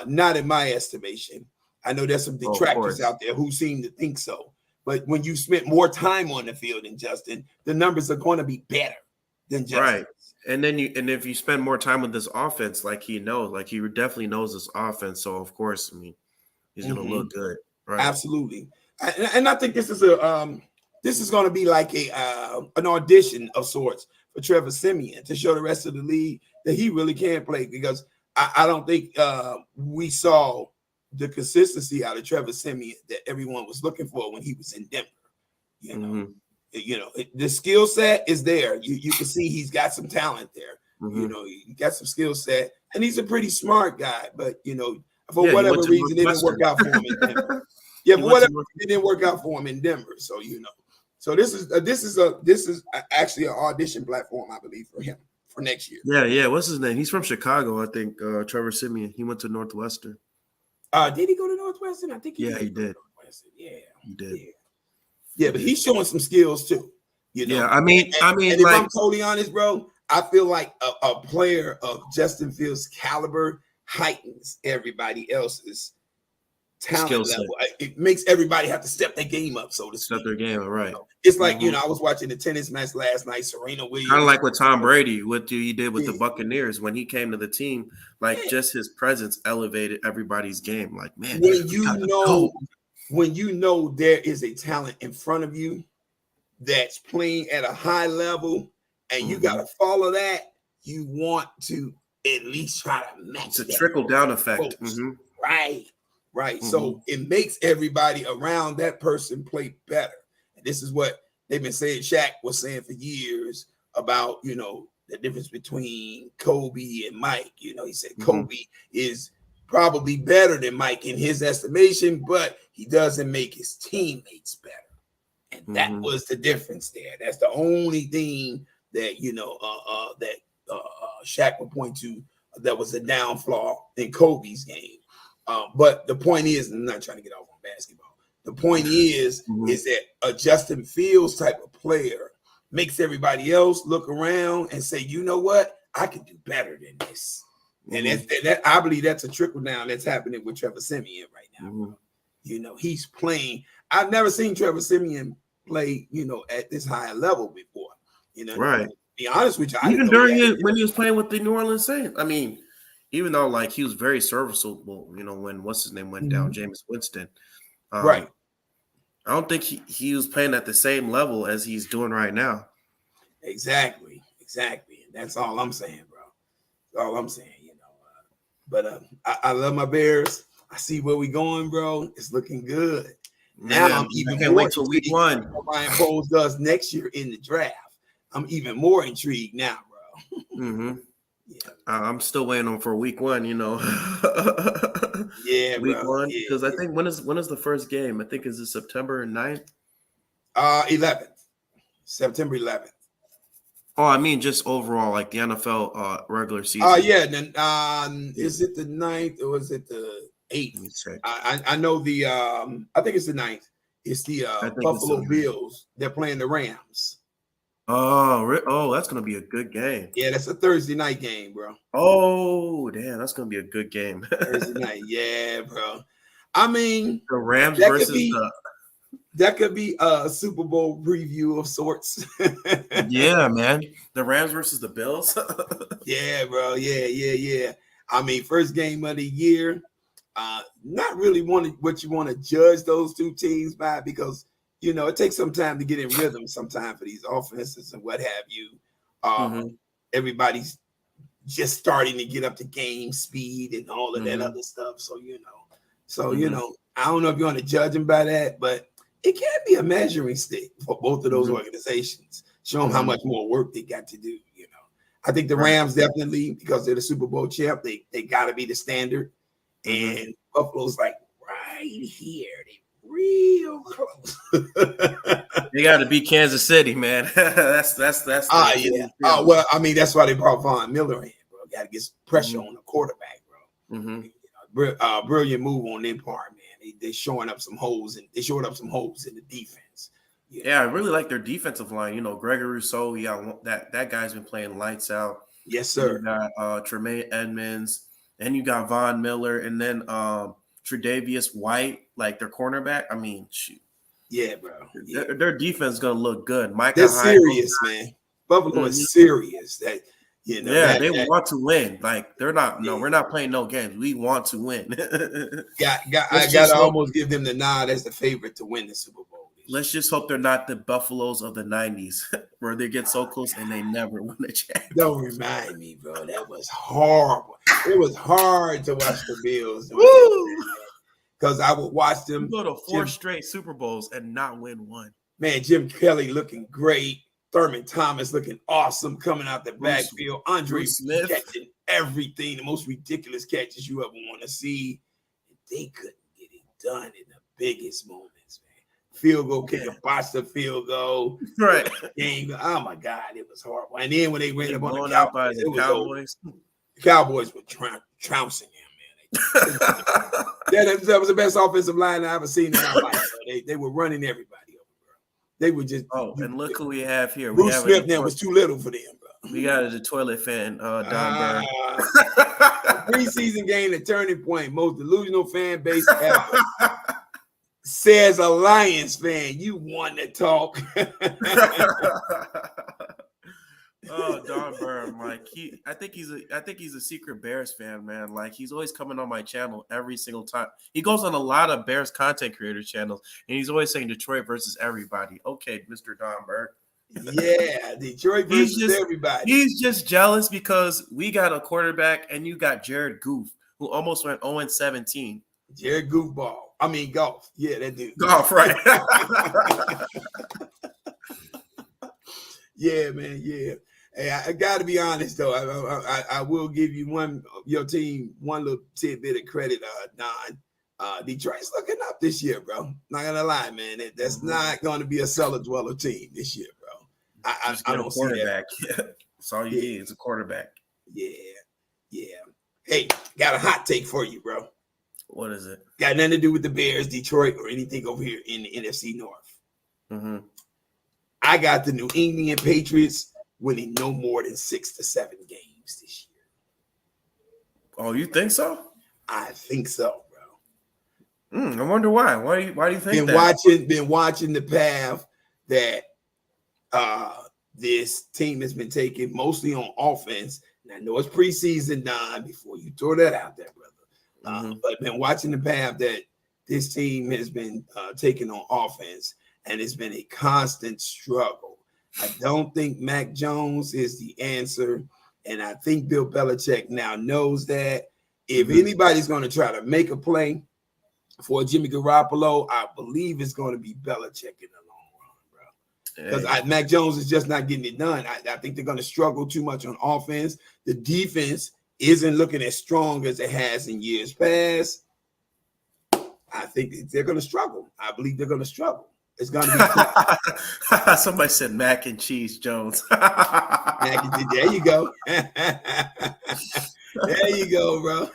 Not in my estimation. I know there's some detractors out there who seem to think so. But when you spent more time on the field than Justin, the numbers are going to be better than Justin. Right. And if you spend more time with this offense, like he definitely knows this offense. So of course, I mean, he's going to look good. Right. Absolutely. And I think this is going to be like an audition of sorts for Trevor Sermon to show the rest of the league that he really can play, because I don't think we saw the consistency out of Trevor Sermon that everyone was looking for when he was in Denver. The skill set is there. You can see he's got some talent there. He got some skill set, and he's a pretty smart guy. But for whatever reason, it didn't work out for him in Denver. For whatever reason, it didn't work out for him in Denver. So so this is actually an audition platform, I believe, for him for next year. Yeah. What's his name? He's from Chicago, I think. Trevor Sermon. He went to Northwestern. Did he go to Northwestern? I think he did. Yeah, he did. Yeah, but he's showing some skills too. Yeah, I mean, if I'm totally honest, bro, I feel like a player of Justin Fields' caliber heightens everybody else's talent level. It makes everybody have to step their game up, so to speak. Step their game up, right? It's like I was watching the tennis match last night. Serena Williams, kind of like with Tom Brady, what he did with the Buccaneers when he came to the team. Just his presence elevated everybody's game. Like, man, when you know there is a talent in front of you that's playing at a high level, and you got to follow that, you want to at least try to match. It's a trickle down effect, right. So it makes everybody around that person play better. And this is what they've been saying. Shaq was saying for years about the difference between Kobe and Mike. He said Kobe is probably better than Mike in his estimation, but he doesn't make his teammates better. And that was the difference there. That's the only thing that, Shaq would point to that was a downfall in Kobe's game. But the point is, I'm not trying to get off on basketball. The point is that a Justin Fields type of player makes everybody else look around and say, you know what? I can do better than this. And that I believe that's a trickle down that's happening with Trevor Sermon right now. He's playing. I've never seen Trevor Sermon play, at this high level before. Right. To be honest with you, even when he was playing with the New Orleans Saints. I mean, even though he was very serviceable, when what's his name went down, Jameis Winston. Right. I don't think he was playing at the same level as he's doing right now. Exactly. That's all I'm saying, bro. That's all I'm saying, But I love my Bears. I see where we're going, bro. It's looking good. Now I'm even can't wait till week one. What Ryan Poles does next year in the draft. I'm even more intrigued now, bro. I'm still waiting for week one, Yeah, week bro. one. Because I think when is the first game? I think is it September 9th? 11th. September 11th. Oh, I mean just overall, the NFL regular season. Then is it the 9th or is it the 8th? Let me check. I know I think it's the 9th. It's the Buffalo Bills. They're playing the Rams. Oh, that's gonna be a good game. Yeah, that's a Thursday night game, bro. Oh, damn, that's gonna be a good game. Thursday night, yeah, bro. I mean, the Rams versus that could be a Super Bowl preview of sorts. Yeah, man. The Rams versus the Bills. Yeah, bro. Yeah. I mean, first game of the year. Not really what you want to judge those two teams by, because you know, it takes some time to get in rhythm sometimes for these offenses and what have you. Everybody's just starting to get up to game speed and all of that other stuff. So, you know, I don't know if you want to judge them by that, but it can be a measuring stick for both of those organizations. Show them how much more work they got to do, you know. I think the Rams definitely, because they're the Super Bowl champ, they got to be the standard. And Buffalo's like right here. They real close. They got to beat Kansas City, man. that's yeah. Well, I mean, that's why they brought Von Miller in, bro. Got to get some pressure on the quarterback, bro. Brilliant move on their part, man. They showing up some holes, and they showed up some holes in the defense. Yeah, I really like their defensive line. You know, Gregory Rousseau, that guy's been playing lights out. Yes, sir. You got Tremaine Edmonds, and you got Von Miller, and then Tre'Davious White, like their cornerback. I mean, shoot. Yeah, bro. Yeah. Their defense is gonna look good. They're serious, man. Buffalo is serious. That you know. They want to win. Like they're not. No, we're not playing no games. We want to win. I gotta almost give them the nod as the favorite to win the Super Bowl. Let's just hope they're not the Buffaloes of the 90s where they get so close and they never win a championship. Don't remind me, bro. That was horrible. It was hard to watch the Bills. Because I would watch them go to 4 straight Super Bowls and not win one. Man, Jim Kelly looking great. Thurman Thomas looking awesome coming out the backfield. Andre Smith catching everything, the most ridiculous catches you ever want to see. They couldn't get it done in the biggest moments, man. Field goal kicker, botched the field goal. Right. Game. Oh, my God, it was horrible. And then when they ran up on the Cowboys, the Cowboys were trouncing him, man. That was the best offensive line I ever seen in my life. So they were running everybody over, bro. They were just. Oh, and look who we have here. Bruce Smith now was too little for them, bro. We got the toilet fan, Don Burn. Preseason game, the turning point, most delusional fan base ever. Says a Lions fan, you want to talk. Oh, Don Burn, like I think he's a secret Bears fan, man. Like he's always coming on my channel every single time. He goes on a lot of Bears content creator channels, and he's always saying Detroit versus everybody. Okay, Mr. Don Burn. Yeah, Detroit versus everybody. He's just jealous because we got a quarterback and you got Jared Goff, who almost went 0-17. Jared Goofball. I mean, golf. Yeah, that dude. Golf, right. Yeah, man. Yeah. Hey, I got to be honest, though. I will give you your team one little tidbit of credit, Don. Detroit's looking up this year, bro. Not going to lie, man. That's not going to be a cellar-dweller team this year, bro. I don't see that. That's all you need is a quarterback. Yeah. Hey, got a hot take for you, bro. What is it? Got nothing to do with the Bears, Detroit, or anything over here in the NFC North. I got the New England Patriots winning no more than 6 to 7 games this year. Oh, you think so? I think so, bro. I wonder why. Why do you think that? Been watching the path that this team has been taking, mostly on offense. And I know it's preseason, Don, before you throw that out there, brother. But been watching the path that this team has been taking on offense, and it's been a constant struggle. I don't think Mac Jones is the answer, and I think Bill Belichick now knows that. If anybody's going to try to make a play for Jimmy Garoppolo, I believe it's going to be Belichick in the long run, bro. Because Mac Jones is just not getting it done. I think they're going to struggle too much on offense. The defense isn't looking as strong as it has in years past. I think they're going to struggle. I believe they're going to struggle. It's going to be somebody said mac and cheese Jones. There you go. There you go, bro.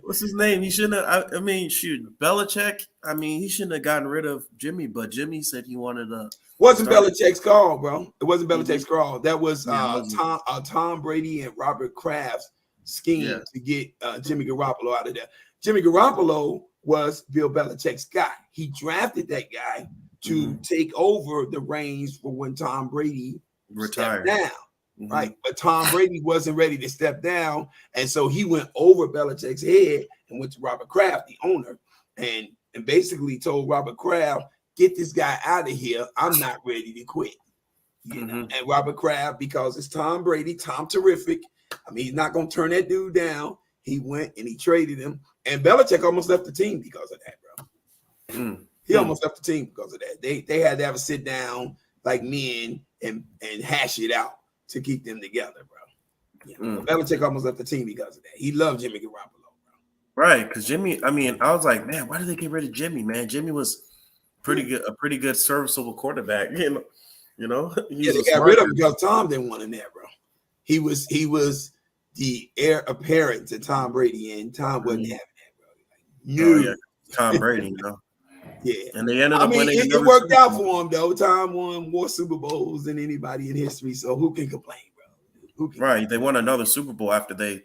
What's his name? He shouldn't have. I mean, shoot, Belichick. I mean, he shouldn't have gotten rid of Jimmy, but Jimmy said he wanted to. Wasn't Belichick's call, bro? It wasn't Belichick's call. That was Tom Brady and Robert Kraft's scheme to get Jimmy Garoppolo out of there. Jimmy Garoppolo was Bill Belichick's guy. He drafted that guy to take over the reins for when Tom Brady retired down. Right, but Tom Brady wasn't ready to step down, and so he went over Belichick's head and went to Robert Kraft, the owner, and basically told Robert Kraft, get this guy out of here. I'm not ready to quit. You know, and Robert Kraft, because it's Tom Brady, Tom terrific. I mean, he's not going to turn that dude down. He went and he traded him. And Belichick almost left the team because of that, bro. He almost left the team because of that. They had to have a sit down like men and hash it out to keep them together, bro. Yeah. Belichick almost left the team because of that. He loved Jimmy Garoppolo, bro. Right, because Jimmy, I mean, I was like, man, why did they get rid of Jimmy, man? Jimmy was a pretty good serviceable quarterback. You know, they got rid of him because Tom didn't want him there, bro. He was the heir apparent to Tom Brady, and Tom wasn't having that, bro. Like, no. Oh, yeah. Tom Brady, you know. Yeah, and they ended up winning. It worked out for him though. Tom won more Super Bowls than anybody in history, so who can complain, bro? Right, they won another Super Bowl after they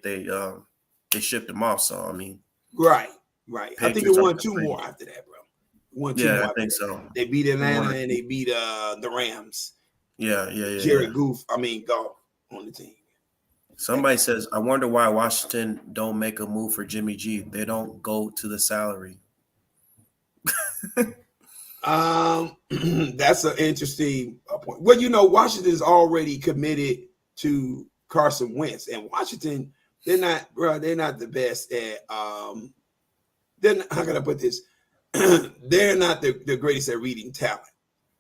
shipped him off. So I mean, right. I think they won 2 more after that, bro. I think so. They beat Atlanta and they beat the Rams. Yeah. Jared Goff on the team. Somebody says, I wonder why Washington don't make a move for Jimmy G. They don't go to the salary. That's an interesting point. Well, you know, Washington's already committed to Carson Wentz, and Washington, they're not the best at how can I put this? They're not the greatest at reading talent.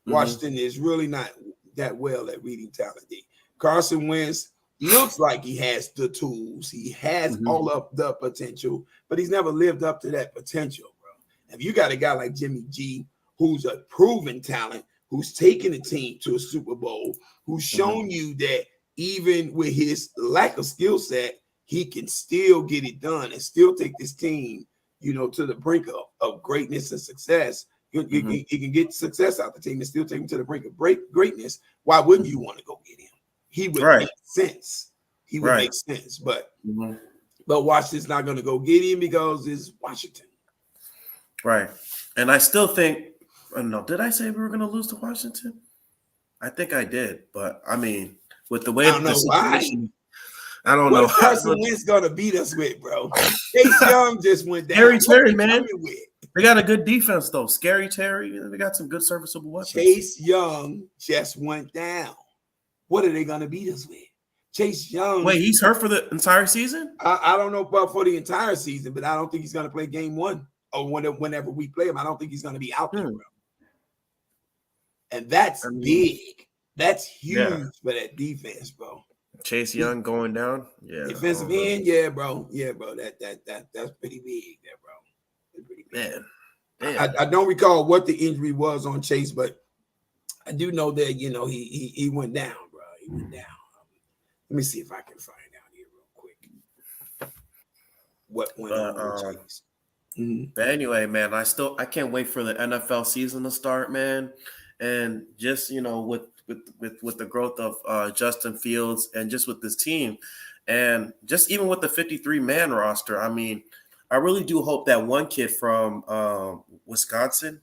Washington is really not that well at reading talent. Carson Wentz looks like he has the tools, he has all of the potential, but he's never lived up to that potential, bro. If you got a guy like Jimmy G, who's a proven talent, who's taken a team to a Super Bowl, who's shown you that even with his lack of skill set, he can still get it done and still take this team, you know, to the brink of greatness and success. He can get success out the team and still take him to the brink of greatness. Why wouldn't you want to go get him? He would make sense. He would make sense, but Washington's not going to go get him because it's Washington. Right. And I still think, I don't know, did I say we were going to lose to Washington? I think I did, but I mean, with the way I don't know why. I don't know. Carson Wentz going to beat us with, bro? Chase Young just went down. Scary Terry, man. They got a good defense, though. Scary Terry. They got some good serviceable weapons. Chase Young just went down. What are they going to beat us with? Chase Young. Wait, he's hurt for the entire season? I don't know about for the entire season, but I don't think he's going to play game 1 or whenever we play him. I don't think he's going to be out there, bro. And that's big. That's huge for that defense, bro. Chase Young going down, defensive end, bro. That's pretty big, there, bro. That's pretty big. Man. I don't recall what the injury was on Chase, but I do know that he went down, bro. He went down. Let me see if I can find out here real quick. What went on with Chase? But anyway, man, I can't wait for the NFL season to start, man, and just with the growth of Justin Fields and just with this team and just even with the 53-man roster, I mean, I really do hope that one kid from Wisconsin,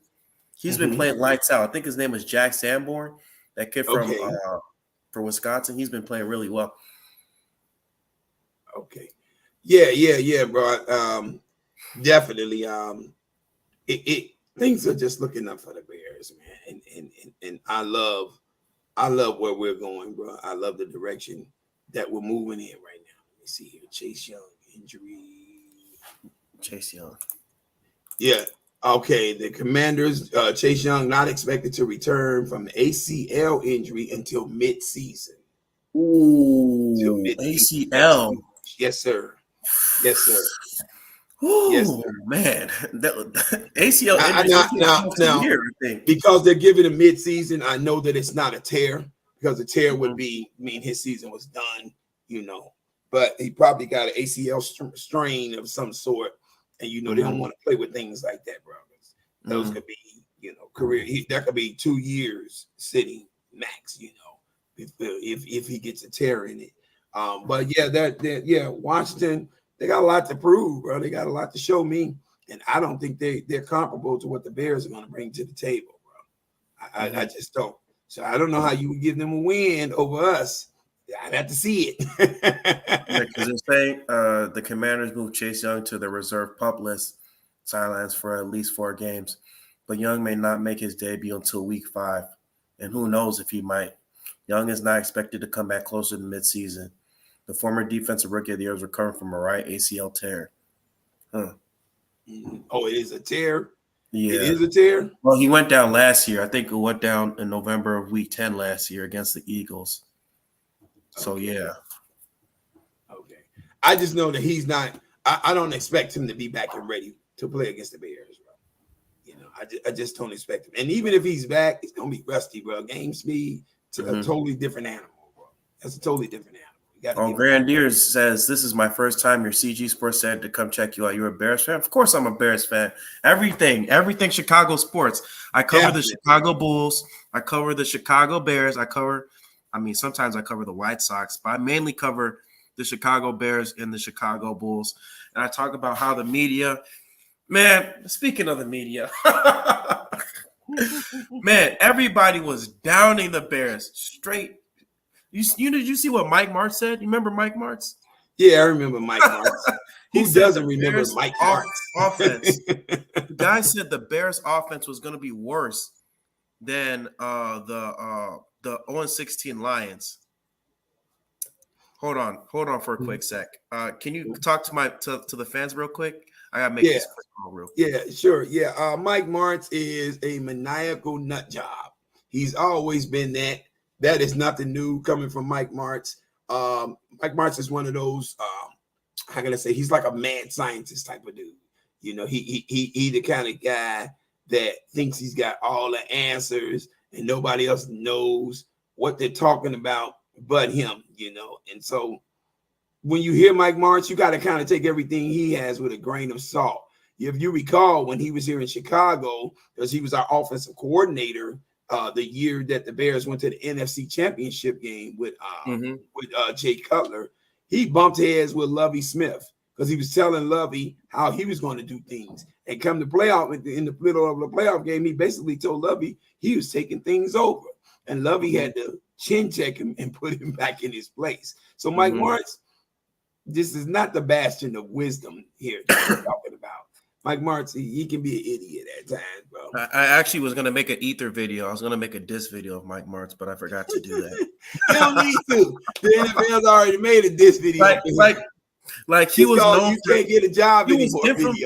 he's been playing lights out. I think his name is Jack Sanborn. That kid from for Wisconsin, he's been playing really well. Okay. Yeah, bro. Definitely. Things are just looking up for the Bears, man. And I love where we're going, bro. I love the direction that we're moving in right now. Let me see here. Chase Young injury. Chase Young. Yeah. Okay. The Commanders, Chase Young not expected to return from the ACL injury until mid-season. Ooh, ACL. Yes, sir. Ooh, yes, sir. Man. ACL now, I think. Because they're giving him mid-season, I know that it's not a tear, because a tear would mean his season was done, But he probably got an ACL strain of some sort, and they don't want to play with things like that, bro. Those could be, career. That could be 2 years sitting max, if he gets a tear in it. But Washington, they got a lot to prove, bro. They got a lot to show me, and I don't think they're comparable to what the Bears are going to bring to the table, bro. I just don't. So I don't know how you would give them a win over us. I'd have to see it. Because they're saying the Commanders moved Chase Young to the reserve pup list, sidelines for at least 4 games. but Young may not make his debut until week 5, and who knows if he might. Young is not expected to come back closer to midseason. The former defensive rookie of the year is recovering from a right ACL tear. Oh, it is a tear? Yeah. It is a tear? Well, he went down last year. I think it went down in November of week 10 last year against the Eagles. So, okay. yeah. Okay. I just know that he's not – I don't expect him to be back and ready to play against the Bears, bro. You know, I just don't expect him. And even if he's back, he's going to be rusty, bro. Game speed to a totally different animal, bro. That's a totally different animal. Grandiers says, this is my first time your CG Sports said to come check you out. You're a Bears fan? Of course I'm a Bears fan. Everything Chicago sports. I cover the Chicago Bulls. I cover the Chicago Bears. Sometimes I cover the White Sox, but I mainly cover the Chicago Bears and the Chicago Bulls. And I talk about how the media, man, speaking of the media, man, everybody was downing the Bears straight. Did you see what Mike Martz said? You remember Mike Martz? Yeah, I remember Mike Martz. Who doesn't remember Mike Martz? Offense. The guy said the Bears' offense was going to be worse than the 0-16 Lions. Hold on for a quick sec. Can you talk to the fans real quick? I gotta make this quick call real quick. Yeah, sure. Yeah, Mike Martz is a maniacal nut job. He's always been that. That is nothing new coming from Mike Martz. Mike Martz is one of those, how can I say, he's like a mad scientist type of dude. You know, he the kind of guy that thinks he's got all the answers and nobody else knows what they're talking about but him, you know. And so when you hear Mike Martz, you got to kind of take everything he has with a grain of salt. If you recall, when he was here in Chicago, because he was our offensive coordinator, the year that the Bears went to the NFC Championship game with Jay Cutler, he bumped heads with Lovie Smith because he was telling Lovie how he was going to do things. And come to playoff in the middle of the playoff game, he basically told Lovie he was taking things over, and Lovie had to chin check him and put him back in his place. So Mike Martz, this is not the bastion of wisdom here that we're talking about. Mike Martz, he can be an idiot at times, bro. I actually was going to make an ether video. I was going to make a diss video of Mike Martz, but I forgot to do that. You don't need to. The NFL's already made a diss video. Like he was known you can't get a job he was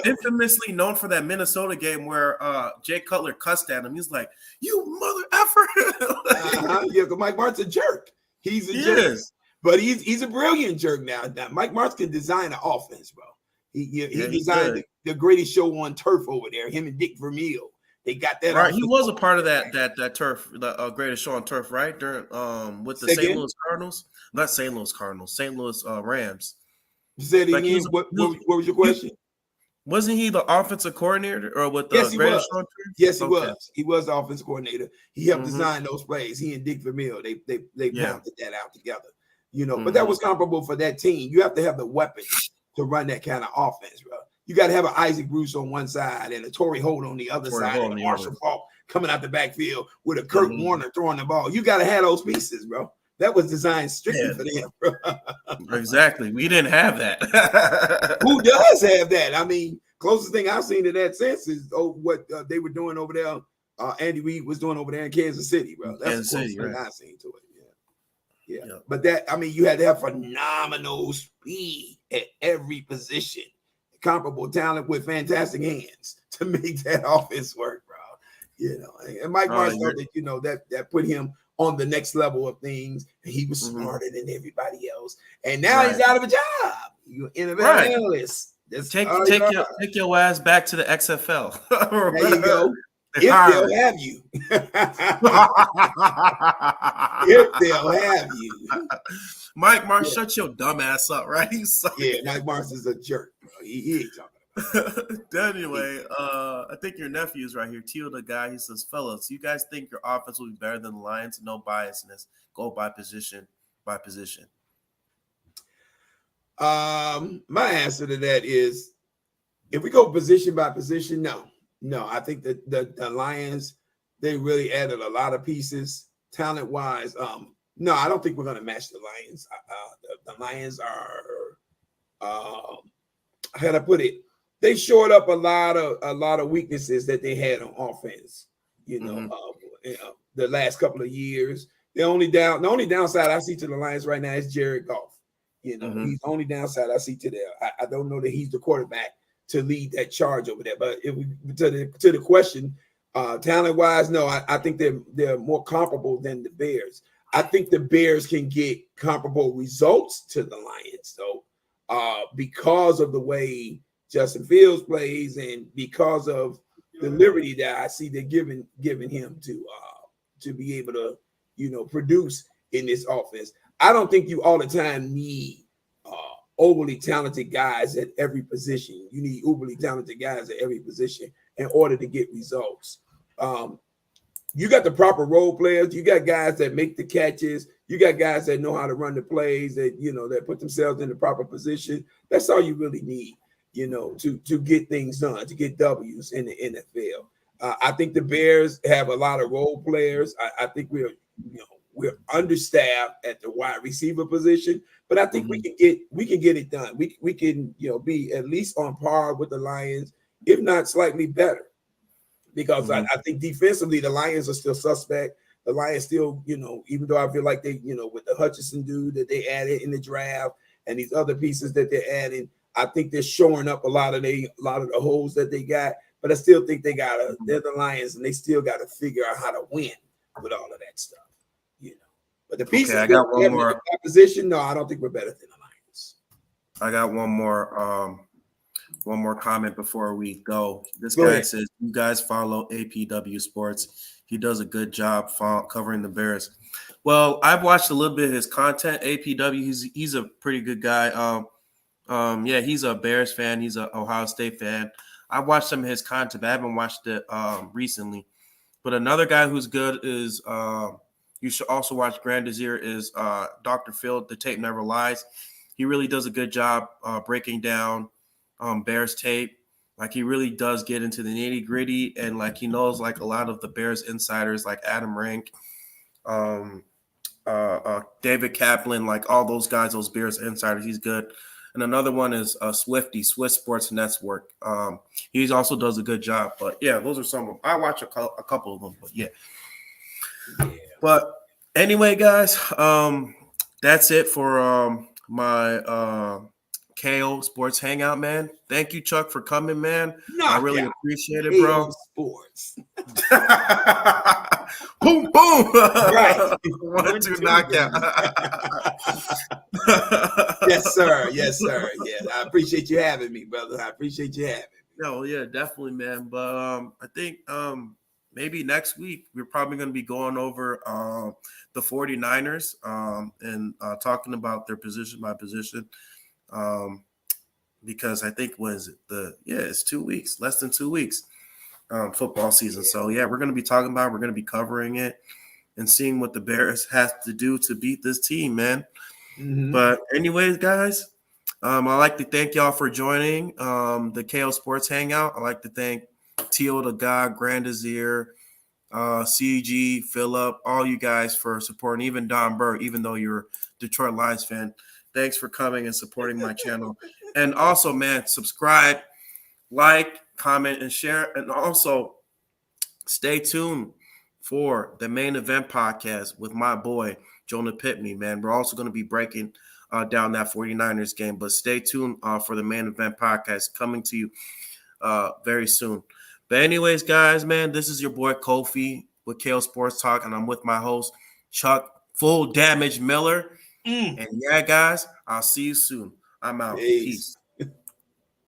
infamously known for that Minnesota game where Jay Cutler cussed at him. He's like, you mother effer. Yeah, because Mike Martz a jerk. He's a jerk. But he's a brilliant jerk now. Mike Martz can design an offense, bro. He designed the greatest show on turf over there. Him and Dick Vermeil, they got that. Right, he was a part of that turf, the greatest show on turf, right? During with the St. Louis Cardinals, not St. Louis Cardinals, St. Louis Rams. Said like again. What was your question? Wasn't he the offensive coordinator or with the greatest show on turf? Yes, he was. He was the offensive coordinator. He helped design those plays. He and Dick Vermeil, they pounded that out together. You know, but that was comparable for that team. You have to have the weapons to run that kind of offense, bro. You got to have an Isaac Bruce on one side and a Torrey Holt on the other side, and a Marshall Faulk coming out the backfield with a Kurt Warner throwing the ball. You got to have those pieces, bro. That was designed strictly for them, bro. Exactly. We didn't have that. Who does have that? I mean, closest thing I've seen to that sense is what they were doing over there. Andy Reid was doing over there in Kansas City, bro. That's the closest thing I've seen to it. Yeah. But you had to have phenomenal speed at every position, comparable talent with fantastic hands to make that offense work, bro. You know, and Mike Martz thought that, you know, that put him on the next level of things, and he was smarter than everybody else. And now he's out of a job. You're an analyst. Take your ass back to the XFL. There you go. If they'll have you. If they'll have you. Mike Martz, shut your dumb ass up, right? Mike Martz is a jerk, bro. He ain't talking about it. Anyway, I think your nephew's right here. Tio, the guy, he says, fellas, you guys think your offense will be better than the Lions? No biasness. Go by position. My answer to that is, if we go position by position, no, I think that the Lions, they really added a lot of pieces talent-wise. No, I don't think we're going to match the Lions. The Lions are, how do I put it? they shored up a lot of weaknesses that they had on offense. You know, the last couple of years. The only downside I see to the Lions right now is Jared Goff. You know, he's the only downside I see to there. I don't know that he's the quarterback to lead that charge over there. But if we to the question, talent wise, no, I think they're more comparable than the Bears. I think the Bears can get comparable results to the Lions, though, because of the way Justin Fields plays and because of the liberty that I see they're giving him to be able to, you know, produce in this offense. I don't think you all the time need overly talented guys at every position. You need overly talented guys at every position in order to get results. You got the proper role players. You got guys that make the catches. You got guys that know how to run the plays, that, you know, that put themselves in the proper position. That's all you really need, you know, to get things done, to get W's in the NFL. I think the Bears have a lot of role players. I think we're understaffed at the wide receiver position, but I think we can get it done. We can, you know, be at least on par with the Lions, if not slightly better. Because I think defensively, the Lions are still suspect. The Lions still, you know, even though I feel like they, you know, with the Hutchinson dude that they added in the draft and these other pieces that they're adding, I think they're shoring up a lot of the holes that they got. But I still think they're the Lions, and they still got to figure out how to win with all of that stuff, you know. But the pieces I got one more position. No, I don't think we're better than the Lions. I got one more comment before we go. This guy says, you guys follow APW Sports. He does a good job covering the Bears. Well, I've watched a little bit of his content. APW, he's a pretty good guy. Yeah, he's a Bears fan. He's an Ohio State fan. I watched some of his content, but I haven't watched it recently. But another guy who's good is you should also watch Grand Desir is Dr. Phil. The Tape Never Lies. He really does a good job breaking down Bears tape. Like, he really does get into the nitty gritty, and like he knows like a lot of the Bears insiders, like Adam Rank, David Kaplan, like all those guys, those Bears insiders. He's good. And another one is Swifty, Swiss Sports Network. He also does a good job. But yeah, those are some of them. I watch a couple of them, but yeah. But anyway, guys, that's it for my KO Sports Hangout, man. Thank you, Chuck, for coming, man. I really appreciate it, bro. Sports. Boom, boom. Right. 1, 2, knockout. Yes, sir. Yes, sir. Yeah, I appreciate you having me, brother. I appreciate you having me. No, yeah, definitely, man. But I think maybe next week we're probably going to be going over the 49ers and talking about their position by position. Because I think it's 2 weeks, less than 2 weeks, football season. So yeah, we're going to be talking about, we're going to be covering it and seeing what the Bears have to do to beat this team, man. But anyways, guys, I'd like to thank y'all for joining the KO Sports Hangout. I'd like to thank Teal the God, Grand Desir, CG, Phillip, all you guys for supporting, even Don Burr, even though you're a Detroit Lions fan. Thanks for coming and supporting my channel. And also, man, subscribe, like, comment, and share. And also, stay tuned for the Main Event podcast with my boy, Jonah Pitney, man. We're also going to be breaking down that 49ers game. But stay tuned for the Main Event podcast coming to you very soon. But anyways, guys, man, this is your boy Kofi with KO Sports Talk, and I'm with my host, Chuck Full Damage Miller. And yeah, guys, I'll see you soon. I'm out. Peace.